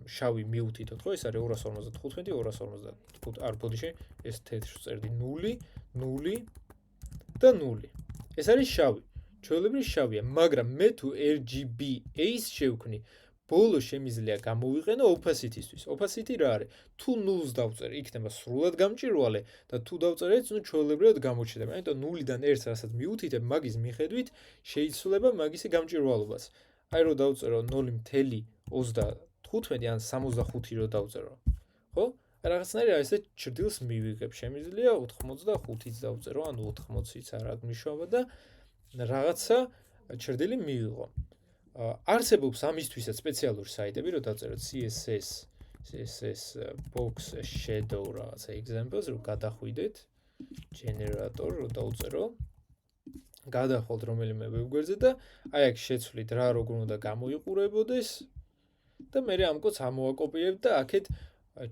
შავი მიუთითოთ, ხო? ეს არის 255, 255, არ ბოდიში, ეს თეთრს წერდი 0, 0 და 0. ეს არის შავი. ჩვეულებრივ შავია, მაგრამ მე თუ RGB-ს შევქმნი, ბოლო შემიძლია გამოვიყენო opacity-ისთვის. Opacity რა არის? თუ 0-ს დავწერ, იქნება სრულად გამჭვირვალე და თუ დავწერ 1-ს, ნუ ჩვეულებრივად გამოჩნდება. ამიტომ 0-დან 1-ს რასაც მიუთითებ, მაგის მიხედვით შეიცვლება მაგისი გამჭვირვალობაც. აი რომ დავწერო 0.25 ან 65 რო დავწერო. ხო? რაღაცნაირი აი ესე ჭრდილს მივიღებ. შემიძლია 85-იც დავწერო, ანუ 80-იც არ აქვს მნიშვნელობა და რაღაცა ჭრდილი მივიღო. არსებობს ამისთვისაც სპეციალური საიტები, რომ დავწეროთ CSS box shadow რაღაცა examples, რომ გადახვიდეთ generator, რომ დავწერო. გადახვალთ რომელიმე ვებგვერდზე და აი აქ შეცვლით რა როგორ უნდა გამოიყურებოდეს და მე ამ კოდს ამოვაკოპიებ და აქეთ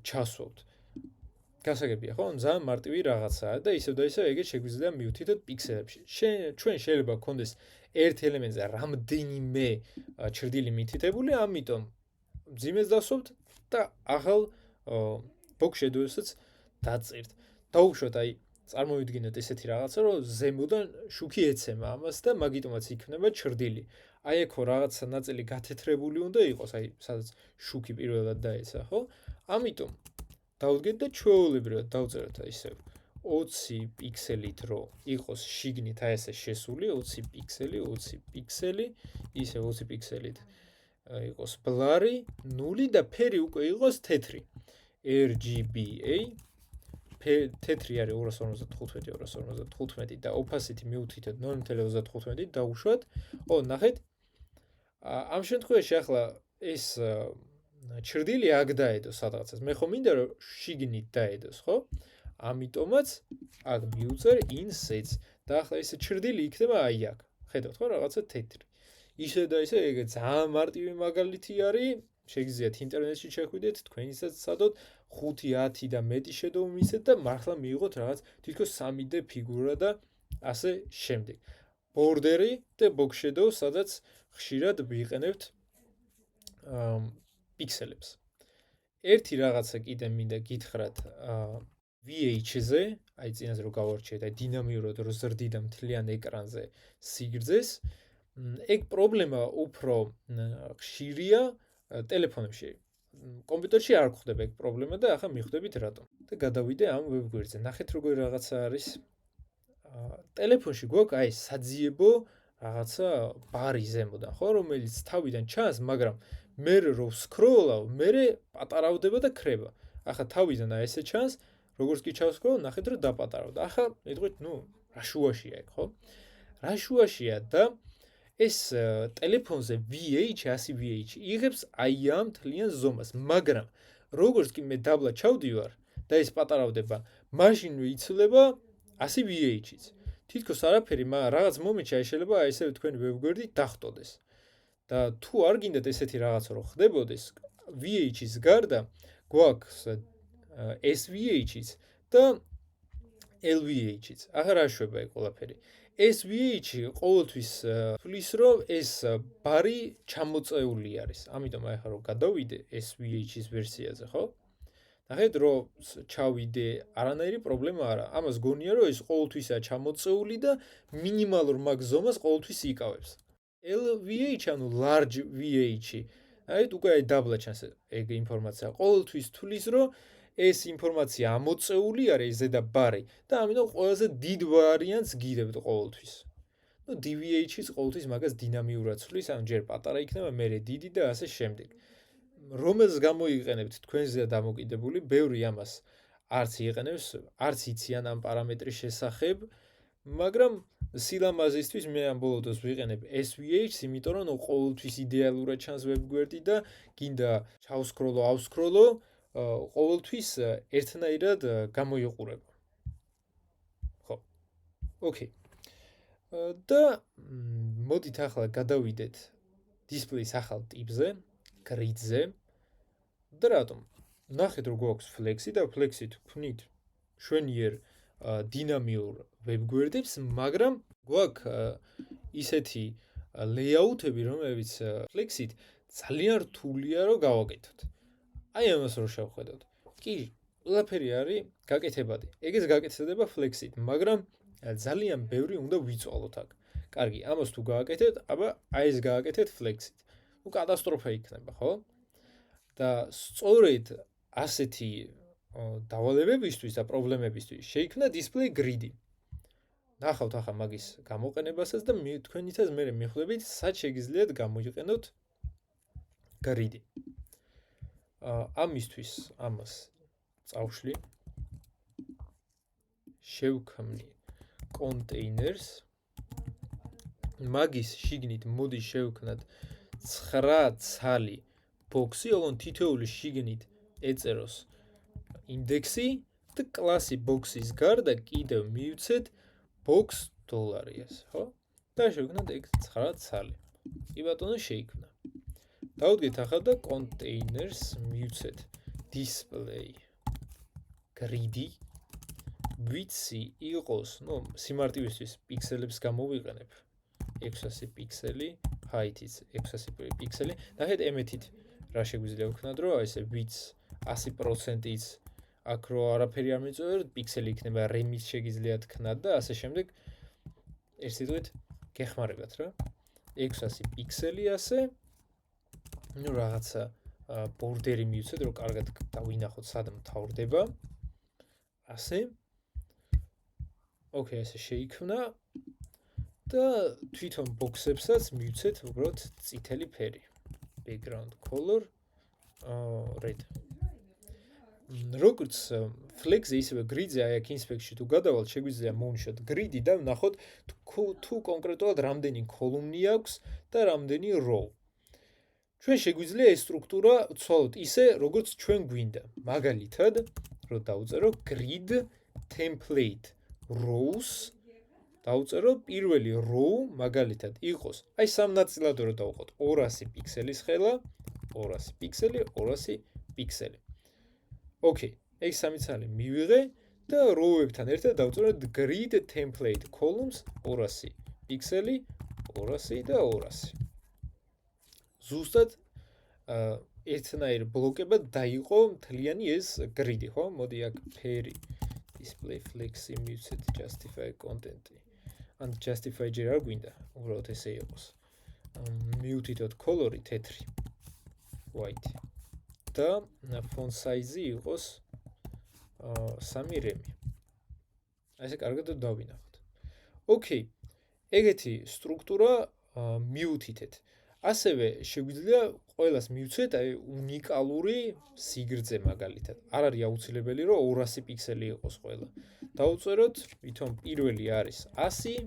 ჩასვავთ. გასაგებია, ხო? ძალიან მარტივი რაღაცაა და ისევ და ისევ ეგეთ შეგვიძლია მივთითოთ პიქსელებში. ჩვენ შეიძლება გქონდეს ერთ ელემენტზე რამდენიმე ჭრდილი მითითებული, ამიტომ მძიმეს დასვობთ და ახალ box shadows-ს დაწერთ. დაუშვათ აი წარმოვიდგინოთ ესეთი რაღაცა, რომ ზემოდან შუქი ეცემა ამას და მაგიტომაც იქნება ჭრდილი. აი ეხო რაღაცა ნაწილი გათეთრებული უნდა იყოს, აი სადაც შუქი პირველად დაეცა, ხო? ამიტომ დავდგეთ და ჩვეულებრივად დავწეროთ ისევ 20 პიქსელით რომ იყოს შიგნით აი ესე შესული 20 პიქსელი, ისე 20 პიქსელით იყოს ბლარი, 0 და ფერი უკვე იყოს თეთრი. RGBA თეთრი არის 255 და opacity მივთითოთ 0.35 დაუშვათ. ნახეთ. ამ შემთხვევაში ახლა ეს ჭრდილი აქ დაედოს სადღაცას. მე ხომ მინდა რომ შიგნით დაედოს, ხო? ამიტომაც აქ მივწერ insets და ახლა ეს ჭრდილი იქნება აი აქ. ხედავთ ხო რაღაცა თეთრი. ისე და ისე ეგ ძალიან მარტივი მაგალითი არის. შეგიძლიათ ინტერნეტში შეხვიდეთ, თქვენისაც სადოთ 5-10 და მეტი shadow მისცეთ და მართლა მიიღოთ რაღაც თითქოს 3D ფიგურა და ასე შემდეგ. ბორდერი და box shadow, სადაც ხშირად ვიყენებთ პიქსელებს. ერთი რაღაცა კიდე მინდა გითხრათ VH-ზე, აი წინაზე რომ გავარჩიეთ, აი დინამიურად რო ზრდიდა მთლიან ეკრანზე სიგრძეს, ეგ პრობლემა უფრო ხშირია ტელეფონებში. კომპიუტერში არ გვხვდება ეგ პრობლემა და ახლა მიხვდებით რატომ. და გადავიდე ამ ვებგვერდზე. ნახეთ როგორი რაღაცა არის. ტელეფონში გვაქვს აი საძიებო რაღაცა ბარი ზემოდან, ხო, რომელიც თავიდან ჩანს, მაგრამ მე რო ვსკროლავ, მე პატარავდება და ქრება. ახლა თავიდან აი ესე ჩანს, როგორც კი ჩავსკროლ, ნახეთ რომ დაპატარავდა. ახლა მეთქვით, რა შუაშია ეგ, ხო? რა შუაშია და ეს ტელეფონზე VH იღებს აი ამ თლიან ზომას, მაგრამ როგორც კი მე დაბლა ჩავდივარ და ეს პატარავდება, მაშინვე იცვლება 100 VH-იც. თითქოს არაფერი, მაგრამ რაღაც მომენტში აი შეიძლება აი ესე თქვენი ვებგვერდი დახტოდეს. და თუ არ გინდათ ესეთი რაღაცა რომ ხდებოდეს, VH-ის გარდა გვაქვს SVH-იც და LVH-იც. ახლა რა შვება ეგ ყველაფერი? SVH ყოველთვის თulis რომ ეს ბარი ჩამოწეული არის. ამიტომ აი ხა რომ გადავიდე SVH-ის ვერსიაზე, ხო? ნახეთ რომ ჩავიდე, არანაირი პრობლემა არა. ამას გონია რომ ეს ყოველთვისაა ჩამოწეული და მინიმალურ მაგ ზომას ყოველთვის იკავებს. LVH, ანუ large VH, აი უკვე აი დაბლა ჩანს ეგ ინფორმაცია. ყოველთვის თulis რომ ეს ინფორმაცია ამოწეული არის ზედა ბარი და ამიტომ ყველაზე დიდ ვარიანტს გირებთ ყოველთვის. DVH-ის ყოველთვის მაგას დინამიურად ცვლის, ანუ ჯერ პატარა იქნება, მერე დიდი და ასე შემდეგ. რომელს გამოიყენებთ თქვენზეა დამოკიდებული, ბევრი ამას არც იყენებს, არც იციან ამ პარამეტრის შესახებ, მაგრამ სილამაზისთვის მე ამ ბოლო დროს ვიყენებ SVH-ს, იმიტომ რომ ყოველთვის იდეალურად ჩანს ვებგვერდი და გინდა ჩავსკროლო, ავსკროლო, ყოველთვის ერთნაირად გამოიყურება. ხო. ოკეი. და მოდით ახლა გადავიდეთ დისპლეის ახალ ტიპზე, grid-ზე. და რატომ? ნახეთ რომ გვაქვს Flexi და Flexi-ით ვქნით შვენიერ დინამიურ ვებგვერდებს, მაგრამ გვაქვს ისეთი layout-ები, რომლებიც Flexi-ით ძალიან რთულია რომ გავაკეთოთ. აი ამას რო შევხედოთ. კი, ყველაფერი არის გაკეთებადი. ეგეც გაკეთდება Flexi-ით, მაგრამ ძალიან ბევრი უნდა ვიწვალოთ აქ. კარგი, ამას თუ გააკეთეთ, აბა აი ეს გააკეთეთ Flexi-ით. კატასტროფა იქნება, ხო? და სწორედ ასეთი დავალებებისთვის და პრობლემებისთვის შეიქმნა display grid-ი. ნახავთ ახლა მაგის გამოყენებასაც და თქვენიცაც მე მიხვდებით, სად შეგიძლიათ გამოიყენოთ grid-ი. ამისთვის ამას წავშლი შევქმნი containers მაგის შიგნით მოდი შევქნათ 9 ცალი box-ი, ოღონდ თითოეული შიგნით ეწეროს ინდექსი და კლასი box-ის გარდა კიდევ მივცეთ box $-ს, ხო? და შევქნათ ეგ 9 ცალი. კი ბატონო შეიქმნა. დავუდგეთ ახლა და containers მივცეთ display grid-ი ვიცი იყოს, სიმარტივისთვის პიქსელებს გამოვიყენებ 600 პიქსელი, height-იც 600 პიქსელი. ნახეთ ემეთით რა შეგვიძლია ვქნათ, რომ ესე ვიც 100%-იც აქ რო არაფერი არ მიწევთ, პიქსელი იქნება RAM-ის შეგიძლია თქვათ და ასე შემდეგ. ერთ სიტყვით გეხმარებათ რა. 600 პიქსელი ასე. რაღაცა ბორდერი მივცეთ, რომ კარგად დავინახოთ სად მთავრდება. ასე. ოკეი, ესე შეიქმნა და თვითონ box-ებსაც მივცეთ უბრალოდ წითელი ფერი. Background color red. როგორც Flex-ზე ისევე grid-ზე აი აქ inspect-ში თუ გადავალთ, შეგვიძლია მოვნიშნოთ grid-ი და ვნახოთ თუ კონკრეტულად რამდენი column-ი აქვს და რამდენი row. ჩვენ შეგვიძლია ეს სტრუქტურა ვცვალოთ ისე, როგორც ჩვენ გვინდა. მაგალითად, რომ დავწერო grid template rows დავწერო პირველი row მაგალითად იყოს. აი სამ ნაწილად რო დავყოთ 200 პიქსელის ხელა, 200 პიქსელი, 200 პიქსელი. ოკეი, ეს სამი ცალი მივიღე და row-ებთან ერთად დავწერო grid template columns 200 პიქსელი, 200 და 200. ზუსტად ერთნაირ ბლოკებად დაიყო მთლიანი ეს grid-ი, ხო? მოდი აქ ფერი display flex-ი მივცეთ justify content-ი. ან justify ჯერ არ გვინდა, უბრალოდ ესე იყოს. მივთითოთ color-ი თეთრი, white. და font size-ი იყოს 3 რემი. ასე კარგად დავინახოთ. ოკეი. ეგეთი სტრუქტურა მივთითეთ. ასევე შეგვიძლია ყველას მივცეთ აი უნიკალური სიგრძე მაგალითად. არ არის აუცილებელი რომ 200 პიქსელი იყოს ყველა. დავწეროთ, ვითომ პირველი არის 100,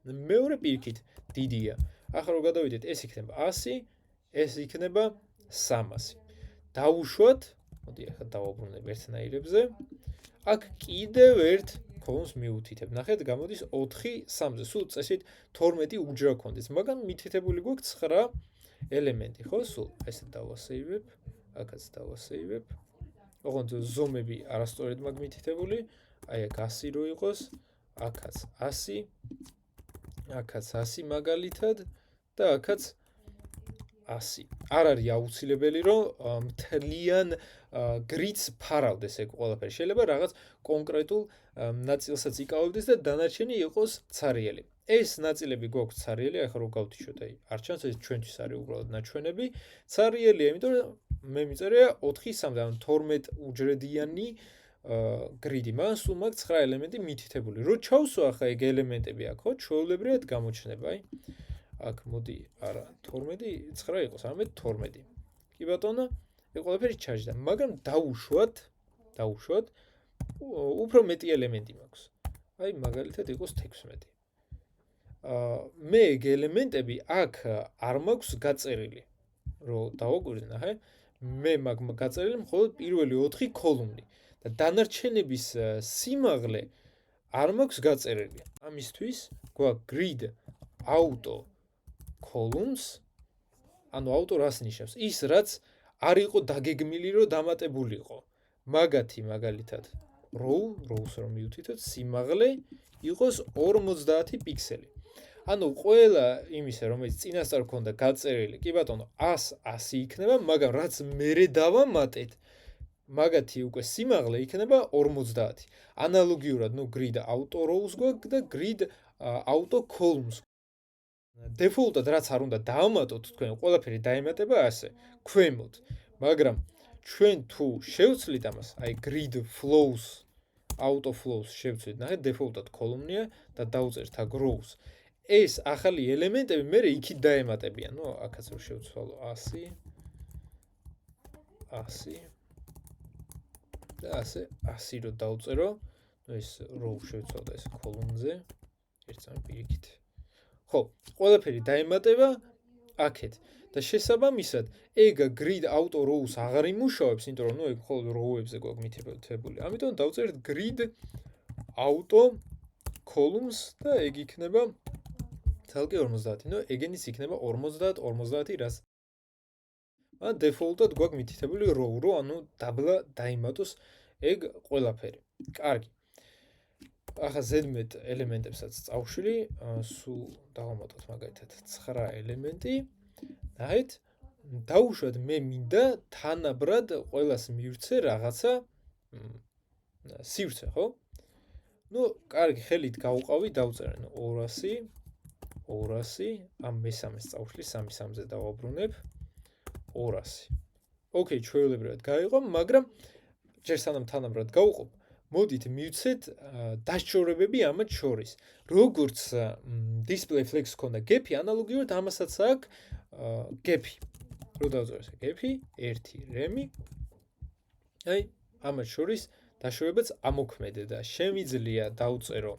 მეორე პირიქით დიდია. ახლა რომ გადავიდეთ, ეს იქნება 100, ეს იქნება 300. დავუშვათ, მოდი ახლა დავაბრუნებ ერთნაირებზე. აქ კიდევ ერთ columns მივუთითებ. ნახეთ, გამოდის 4 3-ზე, სულ წესით 12 უჯრა გქონდეს, მაგრამ მითითებული გვაქვს 9 ელემენტი, ხო? სულ ესე დავასეივებ, აქაც დავასეივებ. ოღონდ ზომები არასწორად მაგ მითითებული. აი აქ 100 რო იყოს, აქაც 100, აქაც 100 მაგალითად და აქაც 100. არ არის აუცილებელი რომ მთლიან grid-ს ფარავდეს ეგ ყველაფერი. შეიძლება რაღაც კონკრეტულ ნაწილსაც იკავებდეს და დანარჩენი იყოს ცარიელი. ეს ნაწილები გვაქვს ცარიელი, ახლა რო გავთიშოთ, აი, არ ჩანს ეს ჩვენთვის არის უბრალოდ ნაჩვენები. ცარიელია, იმიტომ რომ მე მიწერია 4 3-ზე, ან 12 უჯრედიანი grid-ი, მაგრამ სულ მაგ 9 ელემენტი მითითებული. რო ჩავსვა ახლა ეგ ელემენტები აქ, ხო, ჩვეულებრივად გამოჩნდება, აი. აქ მოდი, არა, 12, 9 იყოს, არამედ 12. კი ბატონო, ეგ ყველაფერი ჩაჯდა, მაგრამ დავუშვათ, უფრო მეტი ელემენტი მაქვს. აი, მაგალითად იყოს 16. მე ეგ ელემენტები აქ არ მაქვს გაწერილი. რომ დავაკვირდე, ნახე, მე მაგ გაწერილი მხოლოდ პირველი 4 column-ი და დანარჩენების სიმაღლე არ მაქვს გაწერილი. ამისთვის გვაქვს grid auto columns, ანუ auto რას ნიშნავს? ის რაც არ იყო დაგეგმილი რომ დამატებულიყო. მაგათი მაგალითად rows რომ მივთითოთ, სიმაღლე იყოს 50 პიქსელი. ანუ ყველა იმისა რომელიც წინასწარ ქონდა გაწერილი, კი ბატონო, 100 იქნება, მაგრამ რაც მერე დავამატეთ, მაგათი უკვე სიმაღლე იქნება 50. ანალოგიურად, grid auto rows გვაქვს და grid auto columns. Default-ად რაც არ უნდა დაამატოთ, თქვენ ყველაფერი დაემატება ასე, ქვემოთ. მაგრამ ჩვენ თუ შევცვლით ამას, აი grid flows, auto flows შევცვლით, ნახეთ, default-ად column-ია და დავწერთ აქ rows. ეს ახალი ელემენტები მე იქით დაემატებიან. აქაც რო შევცვალო 100. და ასე რო დავწერო, ეს row შევცვალე ეს column-ზე, ერთსამე პირიქით. ხო, ყველაფერი დაემატება აქეთ. და შესაბამისად, ეგ grid auto rows აღარ იმუშავებს, იმიტომ რომ ეგ მხოლოდ row-ებზე გვაქვს მითითებული. ამიტომ დავწერთ grid auto columns და ეგ იქნება თალკე 50. ნუ ეგენიც იქნება 50 50 რას. ან default-ად გვაქვს მითითებული row, რო ანუ დაბლა დაიმატოს ეგ ყველაფერი. კარგი. ახლა ზედმეტ ელემენტებსაც წავშვი, სულ დავამატოთ მაგალითად 9 ელემენტი. ნახეთ, დაუშვათ მე მინდა თანაბრად ყველას მივცე რაღაცა სივრცე, ხო? ნუ, კარგი, ხელით გავუყავი, დავწერე 200, 200, ამ მესამეს წავშვი, 3-3-ზე დავაბრუნებ 200. ოკეი, ჩვეულებრივად გაიყო, მაგრამ ჯერ სანამ თანაბრად გავუყობ, მოდით მივცეთ დაშორებები ამათ შორის. როგორც display flex ქონდა gap-ი, ანალოგიურად ამასაც აქვს gap-ი. რო დავწერე gap-ი, 1 rem-ი. აი, ამათ შორის დაშორებაც ამოქმედე და შემიძლია დავწერო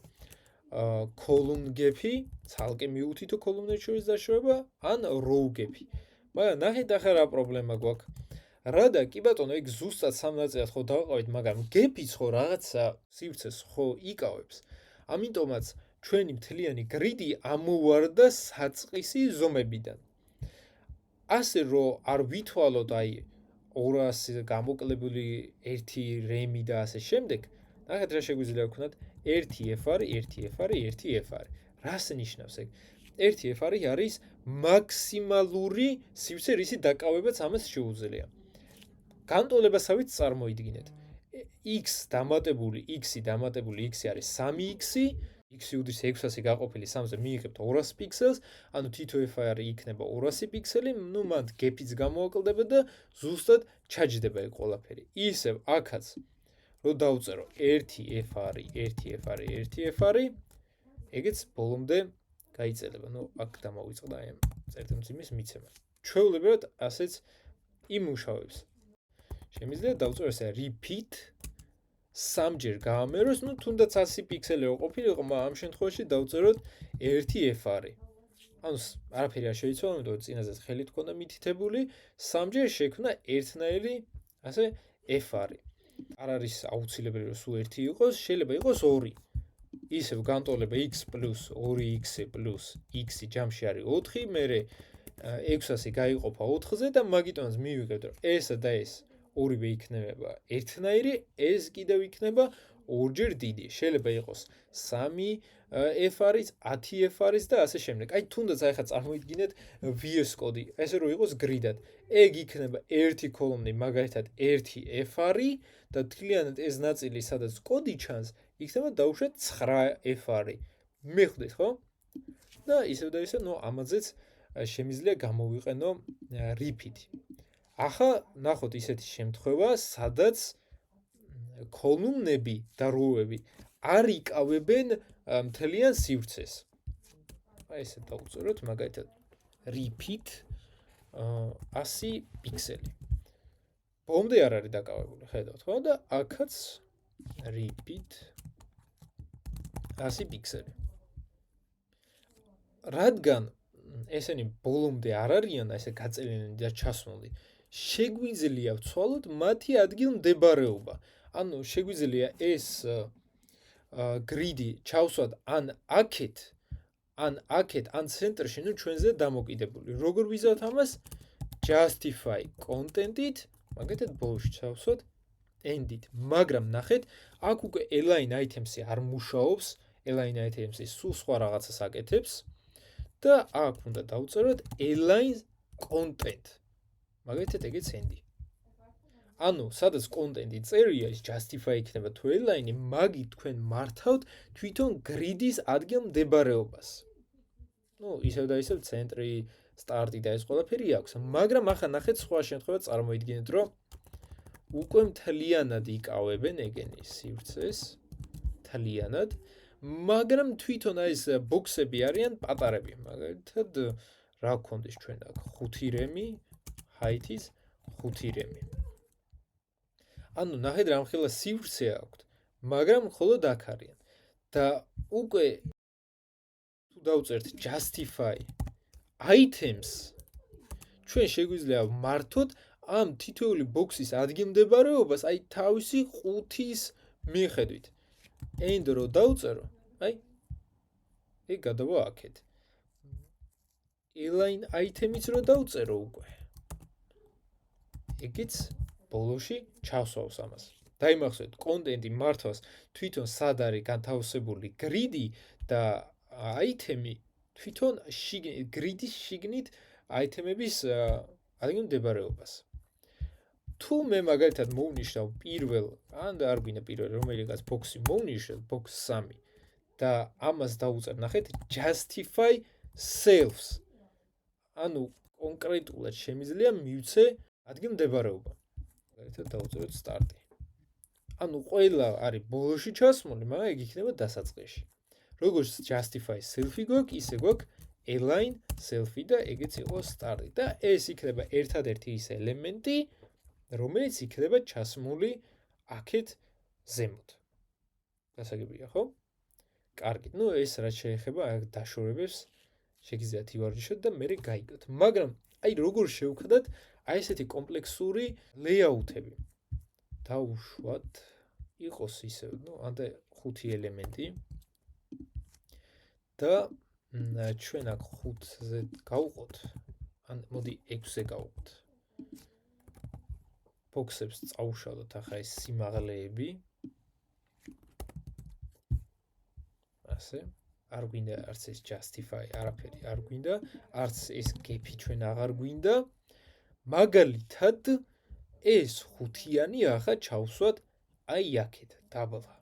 column gap-ი, ცალკე მიუთითო column-ებს შორის დაშორება, ან row gap-ი. მაგრამ ნახეთ ახლა რა პრობლემა გვაქვს. რადა კი ბატონო, ეგ ზუსტად სამ ნაწილად ხო დავყავით, მაგრამ gap-იც ხო რაღაცა სივრცეს ხო იკავებს. ამიტომაც ჩვენი მთლიანი grid-ი ამოვარდა საწყისი ზომებიდან. ასე რომ არ ვითვალოთ აი 200 გამოკლებული 1 rem-ი და ასე შემდეგ, ნახეთ რა შეგვიძლია ვქნათ 1 f არის, 1 f არის, 1 f არის. რას ნიშნავს ეგ? 1 f არის მაქსიმალური სივრცე, რისი დაკავებაც ამას შეუძლია. განტოლებასავით წარმოიდგინეთ. x დამატებული x-ი დამატებული x-ი არის 3x-ი, x-ი უდრის 600 გაყოფილი 3-ზე მიიღებთ 200 პიქსელს, ანუ თითო f არის იქნება 200 პიქსელი, ნუ მანდ gap-იც გამოაკლდება და ზუსტად ჩაჯდება ეგ ყველაფერი. ისევ აქაც რო დავწერო 1 f არის, 1 f არის, 1 f არის, ეგეც ბოლომდე გაიწელება. ნუ აქ დამავიწყდა აი ამ წერტილმძიმის მიცემა. ჩვეულებრივად ასეც იმუშავებს. შემიძლია დავწერო ესე repeat სამჯერ გაამეროს, ნუ თუნდაც 100 პიქსელი რო ყოფილიყო, მაგრამ ამ შემთხვევაში დავწეროთ 1 f არის. ანუ არაფერი არ შეიცვალა, იმიტომ რომ წინაზეც ხელით ქონდა მითითებული, სამჯერ შექმნა ერთნაირი ასე f არის. არ არის აუცილებელი რომ სულ 1 იყოს, შეიძლება იყოს 2. ისევ განტოლება x + 2x + x-ი ჯამში არის 4, მერე 600 გაიყოფა 4-ზე და მაგიტომაც მივიღებთ რომ ესა და ეს ორივე იქნება ერთნაირი, ეს კიდევ იქნება ორჯერ დიდი. შეიძლება იყოს 3 f არის, 10 f არის და ასე შემდეგ. აი თუნდაც ახლა წარმოიდგინეთ VS კოდი, ესე რომ იყოს grid-ად. ეგ იქნება ერთი column-ი, მაგალითად 1 f არის და თლიანად ეს ნაწილი, სადაც კოდი ჩანს, იქნება დაუშვათ 9 f არის. მიხვდით, ხო? და ისევ და ისევ, ნუ ამაზეც შემიძლია გამოვიყენო repeat-ი. ახლა ნახოთ ისეთი შემთხვევა, სადაც column-ები და row-ები არ იკავებენ მთლიან სივრცეს. აი ესე დავწეროთ, მაგალითად repeat 100 პიქსელი. ბოლომდე არ არის დაკავებული, ხედავთ, ხო? და აქაც repeat 100 პიქსელი. რადგან ესენი ბოლომდე არ არიან ესე გაწელილი და ჩასმული, შეგვიძლია ვცვალოთ მათი ადგილმდებარეობა. ანუ შეგვიძლია ეს grid-ი ჩავსვათ ან აქეთ, ან ცენტრში, ნუ ჩვენზე დამოკიდებული. როგორ ვიზავთ ამას? justify content-ით, მაგათად ბოლოში ჩავსვათ end-ით. მაგრამ ნახეთ, აქ უკვე align items-ი არ მუშაობს, align items-ი სულ სხვა რაღაცას აკეთებს და აქ უნდა დავწეროთ align content. მაგათად ეგეც end-ი. ანუ, სადაც კონტენტი წერია, ის justify იქნება თუ align-ი, მაგით თქვენ მართავთ თვითონ grid-ის ადგილმდებარეობას. ნუ, ისევ და ისევ ცენტრი, სტარტი და ეს ყველაფერი აქვს, მაგრამ ახლა ნახეთ სხვა შემთხვევა წარმოიდგინეთ, რომ უკვე მთლიანად იკავებენ ეგენი სივრცეს, მთლიანად, მაგრამ თვითონ ეს ბოქსები არიან პატარები, მაგალითად, რა გქონდეს ჩვენ აქ 5 rem-ი, height-ის 5 rem-ი. ანუ ნახეთ რამხელა სივრცე აქვთ, მაგრამ მხოლოდ აქ არიან. და უკვე თუ დავწერთ justify items ჩვენ შეგვიძლია მართოთ ამ თითოეული ბოქსის ადგილმდებარეობას აი თავისი ყუთის მიხედვით. end რო დავწერო, აი ეგ გადავა აქეთ. align item-იც რო დავწერო უკვე. ეგიც ბოლოში ჩავსვავს ამას. დაიმახსოვრეთ, კონტენტი მართვას თვითონ სად არის განთავსებული გრიდი და აიტემი თვითონ გრიდის შიგნით აიტემების ადგილმდებარეობას. თუ მე მაგალითად მოვნიშნავ პირველ, ან არ გვინდა პირველ, რომელიღაც ბოქსი მოვნიშნავ, ბოქს 3 და ამას დავუწერ, ნახეთ, justify selves. ანუ კონკრეტულად შემიძლია მივცე ადგილმდებარეობა. მაგალითად დავუწეროთ სტარტი. ანუ ყველა არის ბოლოში ჩასმული, მაგრამ ეგ იქნება დასაწყისში. როგორც justify self-ი გვაქვს, ისე გვაქვს align self-ი და ეგეც იყო სტარტი. და ეს იქნება ერთადერთი ის ელემენტი, რომელიც იქნება ჩასმული აქეთ ზემოთ. გასაგებია, ხო? კარგი. ნუ ეს რაც შეეხება აქ დაშორებებს, შეგიძლიათ ივარჯიშოთ და მე გაიგოთ. მაგრამ აი როგორ შევქმნათ აი ესეთი კომპლექსური ლეიაუთები. დავუშვათ იყოს ისე, ნუ ანდა 5 ელემენტი და ჩვენ აქ 5-ზე გავუყოთ, ან მოდი 6-ზე გავუყოთ. ბოქსებს წავუშალოთ ახლა ეს სიმაღლეები. ასე, არ გვინდა არც ეს justify, არაფერი არ გვინდა, არც ეს gap-ი ჩვენ აღარ გვინდა. მაგალითად ეს 5-იანი ახლა ჩავსვათ აი აქეთ, დაბლა.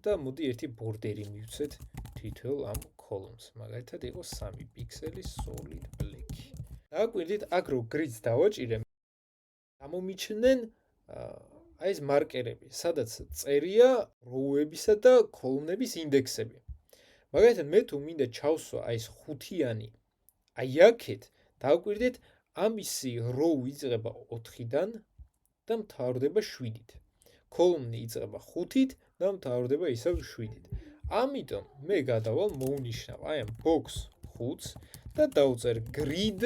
და მოდი ერთი ბორდერი მივცეთ თითოეულ ამ columns. მაგალითად იყოს 3 პიქსელი solid black-ი. დააკვირდით, აქ რო grid-ს დავაჭირე, გამომიჩნდნენ აი ეს მარკერები, სადაც წერია row-ებისა და column-ების ინდექსები. მაგალითად, მე თუ მინდა ჩავსვა აი ეს 5-იანი, აი აქეთ, დააკვირდით, ამისი row იწყება 4-დან და მთავრდება 7-ით. column-ი იწყება 5-ით და მთავრდება ისევ 7-ით. ამიტომ მე გადავალ მოვნიშნავ აი ამ box 5-ს და დავწერ grid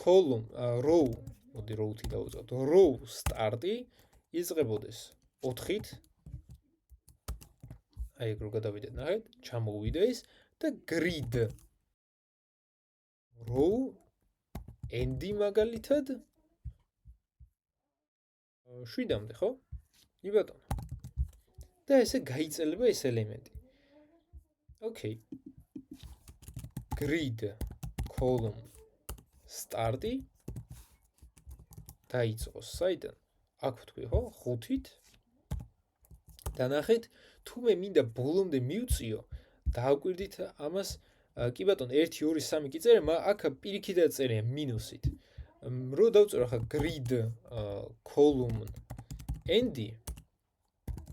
column row, მოდი row-ი დავუწევთ. row start-ი იწყებოდეს 4-ით. აი ეგ რო გადავიდეთ, ნახეთ, ჩამოვიდა ის და grid row end-ი მაგალითად 7-მდე, ხო? კი ბატონო. და ესე გაიწელება ეს ელემენტი. Okay. Grid column start-ი დაიწყოს საიდან? აქ ვთქვი, ხო? 5-ით. და ნახეთ, თუ მე მინდა ბოლომდე მივწიო, დააკვირდით ამას, კი ბატონო, 1 2 3 კი წერე, მაგრამ აქ პირიქით დაწერია მინუსით. რო დავწერო ახლა grid column end-ი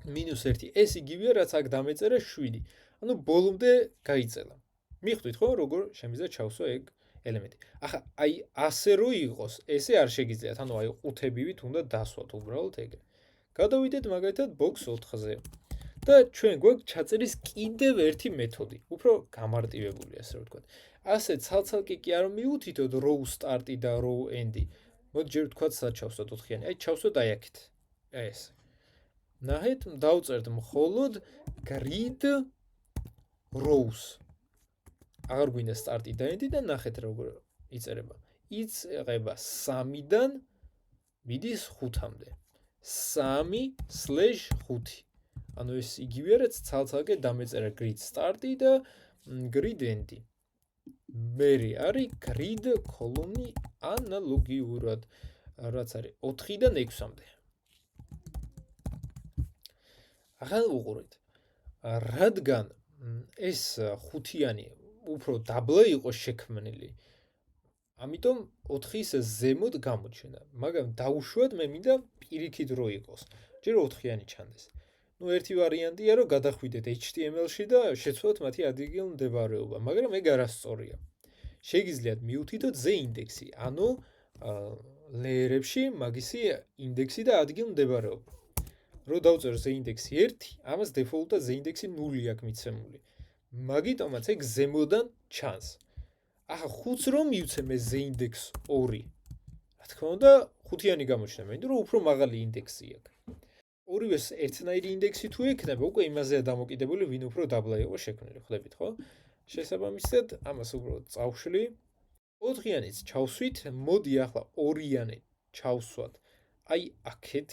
-1, ეს იგივეა, რაც აქ დამეწერა 7. ანუ ბოლომდე გაიწელა. მიხვდით ხო, როგორ შემიძლია ჩავსვა ეგ ელემენტი. ახლა აი ასე რო იყოს, ესე არ შეგიძლიათ, ანუ აი ყუთებივით უნდა დასვათ უბრალოდ ეგრე. გადავიდეთ მაგალითად box 4-ზე. და ჩვენ გვაქვს ჩაწერის კიდევ ერთი მეთოდი, უფრო გამარტივებული, ასე რომ ვთქვათ. ასე ცალ-ცალკე კი არ მივუთითოთ row start-ი და row end-ი. მოდი ჯერ ვთქვათ, სად ჩავსვათ 4-იანი. აი ჩავსვათ აი აქეთ. აი ეს. ნახეთ, დავწერთ მხოლოდ grid rows. აღარ გვინდა start-ი და end-ი და ნახეთ როგორ იწერება. იწყება 3-დან მიდის 5-მდე. 3/5. ანუ ეს იგივეა, რაც ცალ-ცალკე დამეწერა grid start-ი და grid end-ი. მერე არის grid column-ი ანალოგიურად, რაც არის 4-დან 6-მდე. ახლა უყურეთ. რადგან ეს 5-იანი უფრო დაბლა იყო შექმნილი, ამიტომ 4-ის ზემოთ გამოჩნდა, მაგრამ დაუშვათ მე მინდა პირიქით რო იყოს. ჯერ 4-იანი ჩანდეს. ნუ ერთი ვარიანტია, რომ გადახვიდეთ HTML-ში და შეცვლოთ მათი ლეერებში მაგისი ინდექსი და ადგილ მდებარეობა. რო დავწერო z ინდექსი 1, ამას დეფოლტად z ინდექსი 0 აქვს მიცემული. მაგიტომაც ეგ ზემოდან ჩანს. ახლა 5-ს რომ მივცე მე z ინდექს 2. რა თქმა უნდა, 5-იანი გამოჩნდება, იმიტომ რომ უფრო მაღალი ინდექსი აქვს. ორივეს ერთნაირი ინდექსი თუ ექნება, უკვე იმაზეა დამოკიდებული, ვინ უფრო დაბლა იყო შექმნილი, ხვდებით, ხო? შესაბამისად, ამას უბრალოდ წავშლი. 4-იანიც ჩავსვით, მოდი ახლა 2-იანი ჩავსვათ. აი აქეთ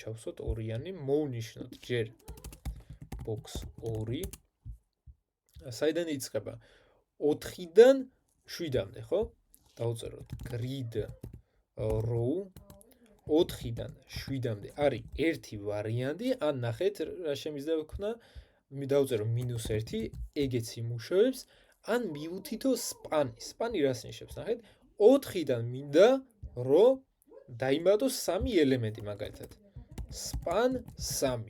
ჩავსვათ 2-იანი, მოვნიშნოთ ჯერ box 2. საიდან იწყება? 4-დან 7-მდე, ხო? დავწეროთ grid row 4-დან 7-მდე არის ერთი ვარიანტი, ან ნახეთ რა შემიძლია ვქნა, დავწერო -1, ეგეც იმუშავებს, ან მივუთითო span-ი რას ნიშნავს, ნახეთ, 4-დან მინდა რომ დაიმატოს 3 ელემენტი მაგალითად. span 3.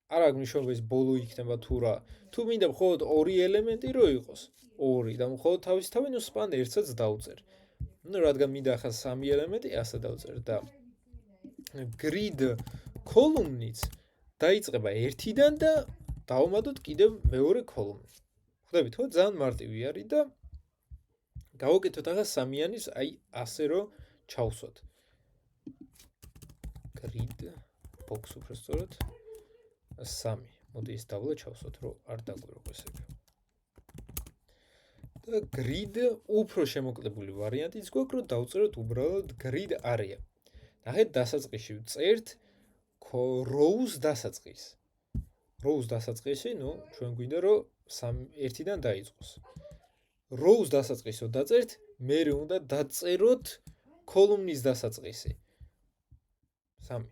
არა გნიშნავს ეს ბოლო იქნება თუ რა. თუ მინდა მხოლოდ 2 ელემენტი რო იყოს, 2 და მხოლოდ თავისთავად ნუ span 1-საც დავწერ. ნუ რადგან მინდა ახლა 3 ელემენტი, ასე დავწერ და grid column-იც დაიწყება 1-დან და დავამატოთ კიდევ მეორე column. ხვდებით, ხო? ძალიან მარტივი არის და გავაკეთოთ ახლა 3-იანის, აი ასე რომ ჩავსვათ. grid box უბრალოდ 3. მოდი ეს დაბლა ჩავსვათ, რომ არ დაგვიროდეს ესე. და grid უფრო შემოკლებული ვარიანტიც გვაქვს, რომ დავწეროთ უბრალოდ grid area. ნახეთ, დასაწყისში ვწერთ rows დასაწყისს. rows დასაწყისი, ნუ ჩვენ გვინდა რომ 1-დან დაიწყოს. rows დასაწყისო დაწერთ, მერე უნდა დაწეროთ column-ის დასაწყისი. 3.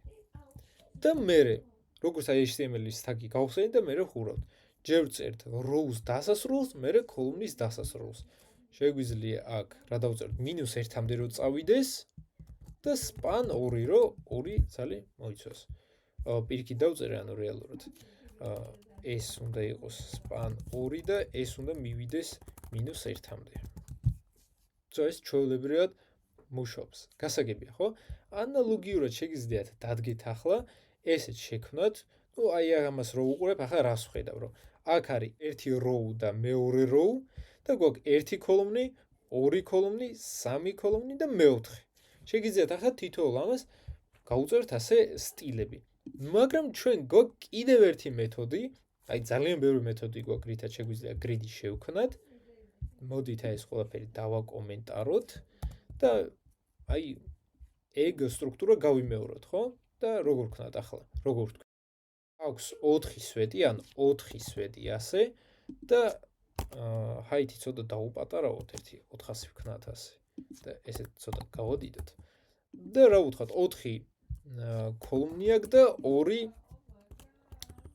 და მერე როგორც აი HTML-ის თაგი გავხსენეთ და მერე ხურავთ. ჯერ ვწერთ rows დასასრულს, მერე column-ის დასასრულს. შეგვიძლია აქ რა დავწეროთ -1-მდე რომ წავიდეს და span 2 რომ 2 ძალი მოიცვას. პირიქით დავწერე, ანუ რეალურად. ეს უნდა იყოს span 2 და ეს უნდა მივიდეს -1-მდე. ეს ჩვეულებრივად მუშაობს. გასაგებია, ხო? ანალოგიურად შეგიძლიათ დადგეთ ახლა ესეც შექმნათ. ნუ აი ამას რო უყურებ, ახლა რას ვხედავ, რომ აქ არის ერთი row და მეორე row და გვაქვს ერთი column-ი, ორი column-ი, სამი column-ი და მეოთხე. შეგიძლიათ ახლა თითოეულ ამას გავუწერთ ასე სტილები. მაგრამ ჩვენ გვაქვს კიდევ ერთი მეთოდი, აი ძალიან ბევრი მეთოდი გვაქვს, რითაც შეგვიძლია grid-ი შევქმნათ. მოდით აი ეს ყველაფერი დავაკომენტაროთ და აი ეგ სტრუქტურა გავიმეოროთ, ხო? და როგორ ვქნათ ახლა? როგორ ვთქვი? აქვს 4 სვეტი, ან 4 სვეტი ასე და height-ი ცოტა დაუპატარავოთ, 400 ვქნათ ასე. და ესე ცოტა გავადიდოთ. და რა ვუთხრათ, 4 column-ი აქვს და 2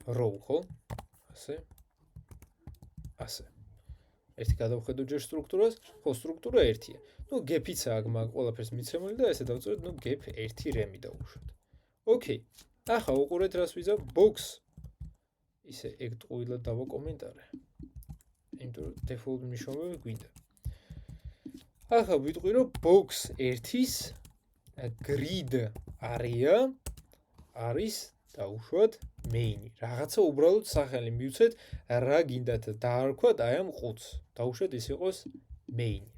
row, ხო? ასე. ასე. ერთი გადავხედოთ ჯერ სტრუქტურას, ხო, სტრუქტურა ერთია. ნუ gap-იც აქვს მაგ ყველაფერს მიცემული და ესე დავწეროთ, ნუ gap 1 rem-ი დავუშვათ. ოკეი. ახლა უყურეთ რას ვიზავ box. ისე ეგ ტყუილად დავაკომენტარე. იმიტომ რომ default მნიშვნელობები გვინდა. ახლა ვიტყვი რომ box 1-ის grid area არის დავუშვათ main-ი. რაღაცა უბრალოდ სახელი მივცეთ, რა გინდათ დაარქვათ აი ამ ყუთს. დავუშვათ ის იყოს main-ი.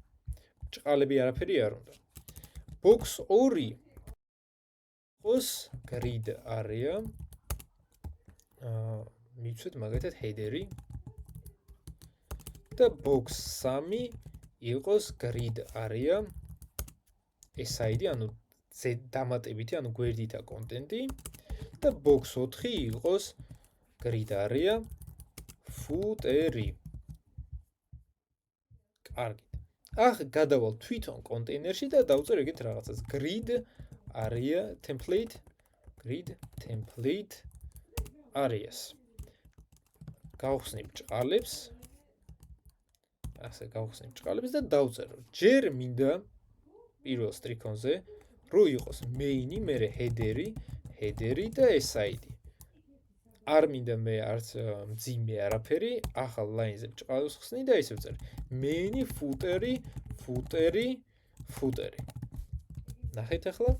ჭყალები არაფერი არ უნდა. box 2 იყოს grid area. მივცეთ მაგალითად header-ი. და box 3 იყოს grid area. SID, ანუ დამატებითი, ანუ გვერდითა კონტენტი. და box 4 იყოს grid area footer-ი. კარგით. ახლა გადავალ თვითონ კონტეინერში და დავწერ ეგეთ რაღაცას. grid area template areas. გავხსნი ჭყალებს. ასე გავხსნი ჭყალებს და დავწერო. ჯერ მინდა პირველ სტრიქონზე რო იყოს main-ი, მერე header-ი და SID. არ მინდა მე არც მძიმე არაფერი, ახალ line-ზე ჭყალებს ხსნი და ესე ვწერ. main-ი, footer-ი. ნახეთ ახლა.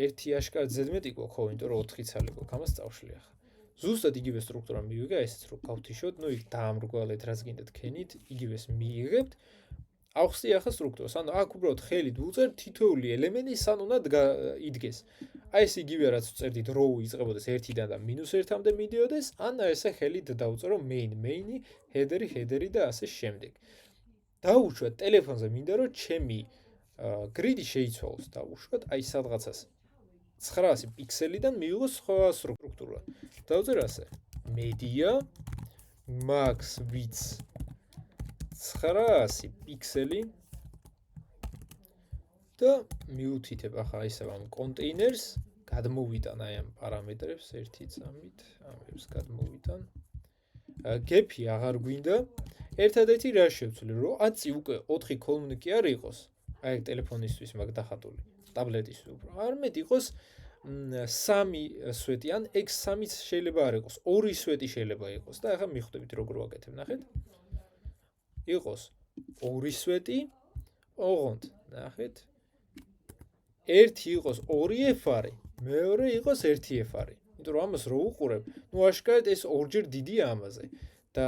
ერთი აშკარად ზედმეტი გვაქვს, ხო, იმიტომ რომ 4 ცალი გვაქვს, ამას წავშლი ახლა. ზუსტად იგივე სტრუქტურა მივიღე, ესეც რომ გავთიშოთ, ნუ იქ დაამრგვალეთ, რაც გინდათ ქენით, იგივეს მიიღებთ. ახსნი ახლა სტრუქტურას, ანუ აქ უბრალოდ ხელით უწერთ თითოეული ელემენტი სან უნდა იდგეს. აი ეს იგივე რაც ვწერდით row იწყებოდეს 1-დან და -1-მდე მიდიოდეს, ან ესე ხელით დავწერო main-ი, header-ი და ასე შემდეგ. დავუშვათ ტელეფონზე მინდა რომ ჩემი grid-ი შეიცვალოს, დავუშვათ აი სადღაცას 900 პიქსელიდან მივიღოს სხვა სტრუქტურა. დავწერ ასე media max width 900 პიქსელი და მივუთითებ ახლა ისევ ამ containers გადმოვიტან აი ამ პარამეტრებს 1-3-ით, ამებს გადმოვიტან. gap-ი აღარ გვინდა. ერთადერთი რა შევცვლი, რომ აწი უკვე 4 კოლმნი კი არ იყოს. აი ტელეფონისთვის მაგ დახატული, ტაბლეტისთვის უფრო. არამედ იყოს 3 სვეტი ან X3-იც შეიძლება არ იყოს, 2 სვეტი შეიძლება იყოს და ახლა მიხვდებით როგორ ვაკეთებ, ნახეთ. იყოს 2 სვეტი, ოღონდ, ნახეთ. ერთი იყოს 2 FR-ი, მეორე იყოს 1 FR-ი. იმიტომ რომ ამას რო უყურებ, ნუ აშკარად ეს ორჯერ დიდია ამაზე. და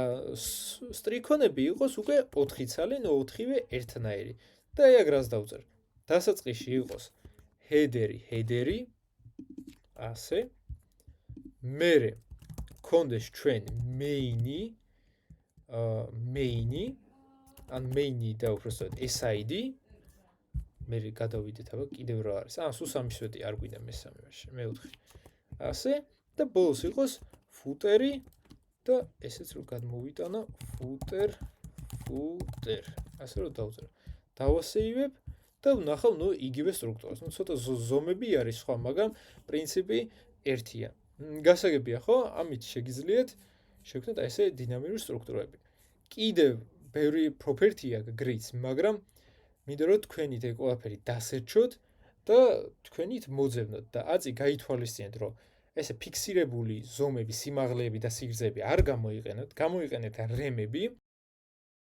სტრიქონები იყოს უკვე 4 ცალი, ნუ 4-ვე ერთნაირი. და აი აქ რას დავწერ? დასაწყისში იყოს header-ი, ასე. მერე გქონდეს ჩვენ main-ი, ან main-ი და უბრალოდ SID. მე გადავიდეთ აბა კიდევ რა არის? სულ 3 სვეტი არ გვინდა მესამე ვაში, მეოთხე. ასე და ბოლოს იყოს footer-ი და ესეც რო გადმოვიტანო footer. ასე რომ დავწერო. დავასეივებ და ვნახავ ნუ იგივე სტრუქტურას. ნუ ცოტა ზომები არის სხვა, მაგრამ პრინციპი ერთია. გასაგებია ხო? ამით შეგიძლიათ შევქმნათ ესე დინამიური სტრუქტურები. კიდევ ბევრი property აქვს grid-ს, მაგრამ მინდა რომ თქვენით ეს ყველაფერი დასერჩოთ და თქვენით მოძებნოთ და აწი გაითვალისწინეთ, რომ ესე ფიქსირებული ზომები, სიმაღლეები და სიგრძეები არ გამოიყენოთ, გამოიყენეთ რემები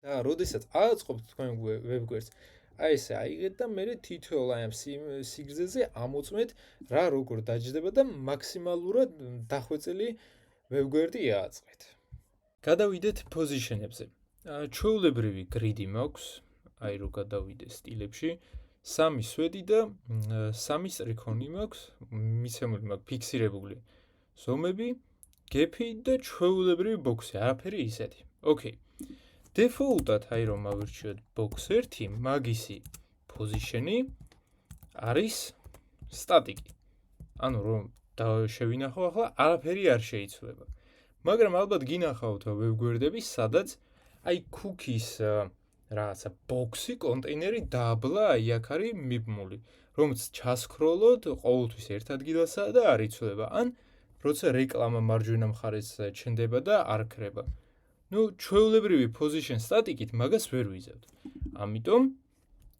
და როდესაც აწყობთ თქვენ ვებგვერდს, აი ესე აიღეთ და მე თითოეულ აი ამ სიგრძეზე ამოწმეთ რა როგორ დაჯდება და მაქსიმალურად დახვეწილი ვებგვერდი აწყეთ. გადავიდეთ position-ებზე. ჩვეულებრივი grid-ი მაქვს, აი რო გადავიდე სტილებში, 3 სვეტი და 3 სტრიქონი მაქვს, მიცემული მაქვს ფიქსირებული ზომები, gap-ი და ჩვეულებრივი box-ი, არაფერი ისეთი. ოკეი. Default-ად აი რომ ავირჩიოთ box 1, მაგისი position-ი არის სტატიკი. ანუ რომ შევინახო ახლა არაფერი არ შეიცვლება. მაგრამ ალბათ გინახავთ ვებგვერდები, სადაც აი cookies რაღაცა box-ი, კონტეინერი დაბლა აი აქ არის მიბმული, რომელიც ჩასკროლოთ ყოველთვის ერთ ადგილასა და არ იცვლება. ან როცა რეკლამა მარჯვენა მხარეს ჩნდება და არ ქრება. ნუ ჩვეულებრივი position static-ით მაგას ვერ ვიზავთ. ამიტომ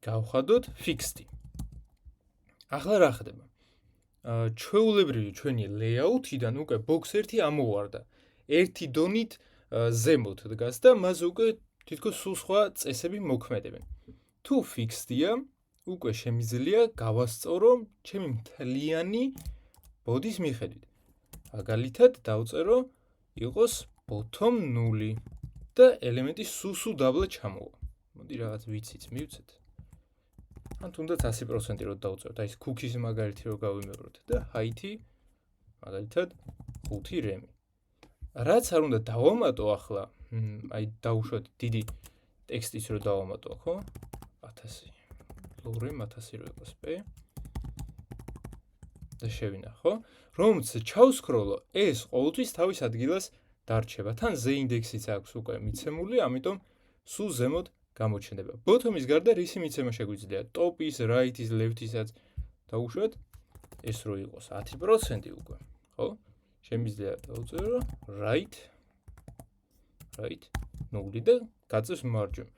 გავხადოთ fixed-ი. ახლა რა ხდება? ჩვეულებრივი ჩვენი layout-იდან უკვე box 1 ამოვარდა. ერთი დონით ზემოთ დგას და მას უკვე თითქოს სულ სხვა წესები მოქმედებენ. თუ fixed-ია, უკვე შემიძლია გავასწორო ჩემი მთლიანი ბოდის მიხედვით. მაგალითად დავწერო იყოს bottom 0 და ელემენტი სულ დაბლა ჩამოვა. მოდი რაღაც ვიცით მივცეთ. ან თუნდაც 100% რო დავწეროთ, აი ეს cookies მაგალითი რო გავიმეოროთ და height-ი მაგალითად 5 რემი. რაც არ უნდა დავამატო ახლა, აი დავუშვათ დიდი ტექსტის რო დავამატო, ხო? 1000. ლორემ 1000 რო იყოს p. და შევინახო, რომც ჩავსკროლო, ეს ყოველთვის თავის ადგილას დარჩება. თან z ინდექსიც აქვს უკვე მიცემული, ამიტომ სულ ზემოთ გამოჩნდება. ბოთომის გარდა რისი მიცემა შეგვიძლია? ტოპის, რაითის, ლევთისაც დავუშვათ, ეს რო იყოს 10% უკვე, ხო? შემიძლია დავწერო right 0 და გაწევს მარჯვენ.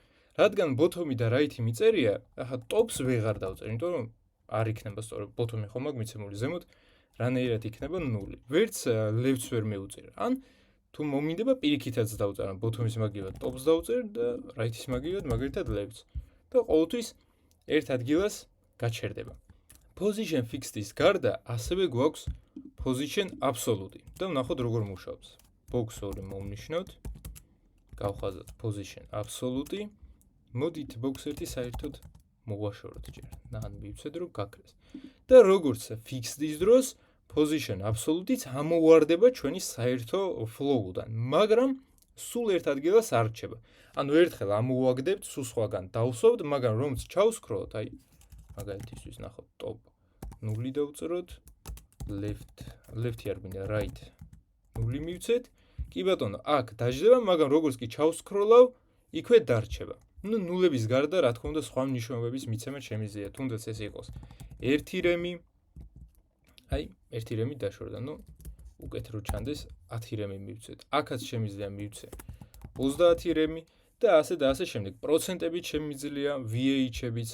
რადგან ბოთომი და რაითი მიწერია, ახლა ტოპს ვეღარ დავწერ, იმიტომ რომ არ იქნება სწორედ ბოთომი ხომ აქვს მიცემული ზემოთ, რანაირად იქნება 0. ვერც ლევთს ვერ მეუწერ. ან თუ მომინდება პირიქითაც დავწერო, ბოთომის მაგივად ტოპს დავწერ და რაითის მაგივად მაგალითად ლევთს. და ყოველთვის ერთ ადგილას გაჩერდება. Position fixed-ის გარდა ასევე გვაქვს position absolute და ვნახოთ როგორ მუშაობს. box 2 მოვნიშნოთ, გავხაზოთ position absolute. მოდით box 1 საერთოდ მოვაშოროთ ჯერ. ნან მივცეთ რომ გაქრეს. და როგორც fixed-ის დროს position absolute-იც ამოვარდება ჩვენი საერთო flow-დან, მაგრამ სულ ერთ ადგილას არ რჩება. ანუ ერთხელ ამოვაგდებთ, სულ სხვაგან დავსვავთ, მაგრამ რომც ჩავსკროლოთ, აი მაგალითისთვის ნახოთ top 0 დავწეროთ, left არ გვინდა right 0 მივცეთ. კი ბატონო, აქ დაждდება, მაგრამ როგორც კი ჩავსკროლავ, იქვე დარჩება. ნუ ნულების გარდა რა თქმა უნდა სხვა მნიშვნელობების მიცემა შემიძლია, თუნდაც ეს იყოს 1 რემი. აი, 1 რემი დაშორდა, ნუ უკეთ რო ჩანდეს 10 რემი მივცეთ. აქაც შემიძლია მივცე 30 რემი და ასე შემდეგ. პროცენტებით შემიძლია VH-ებიც.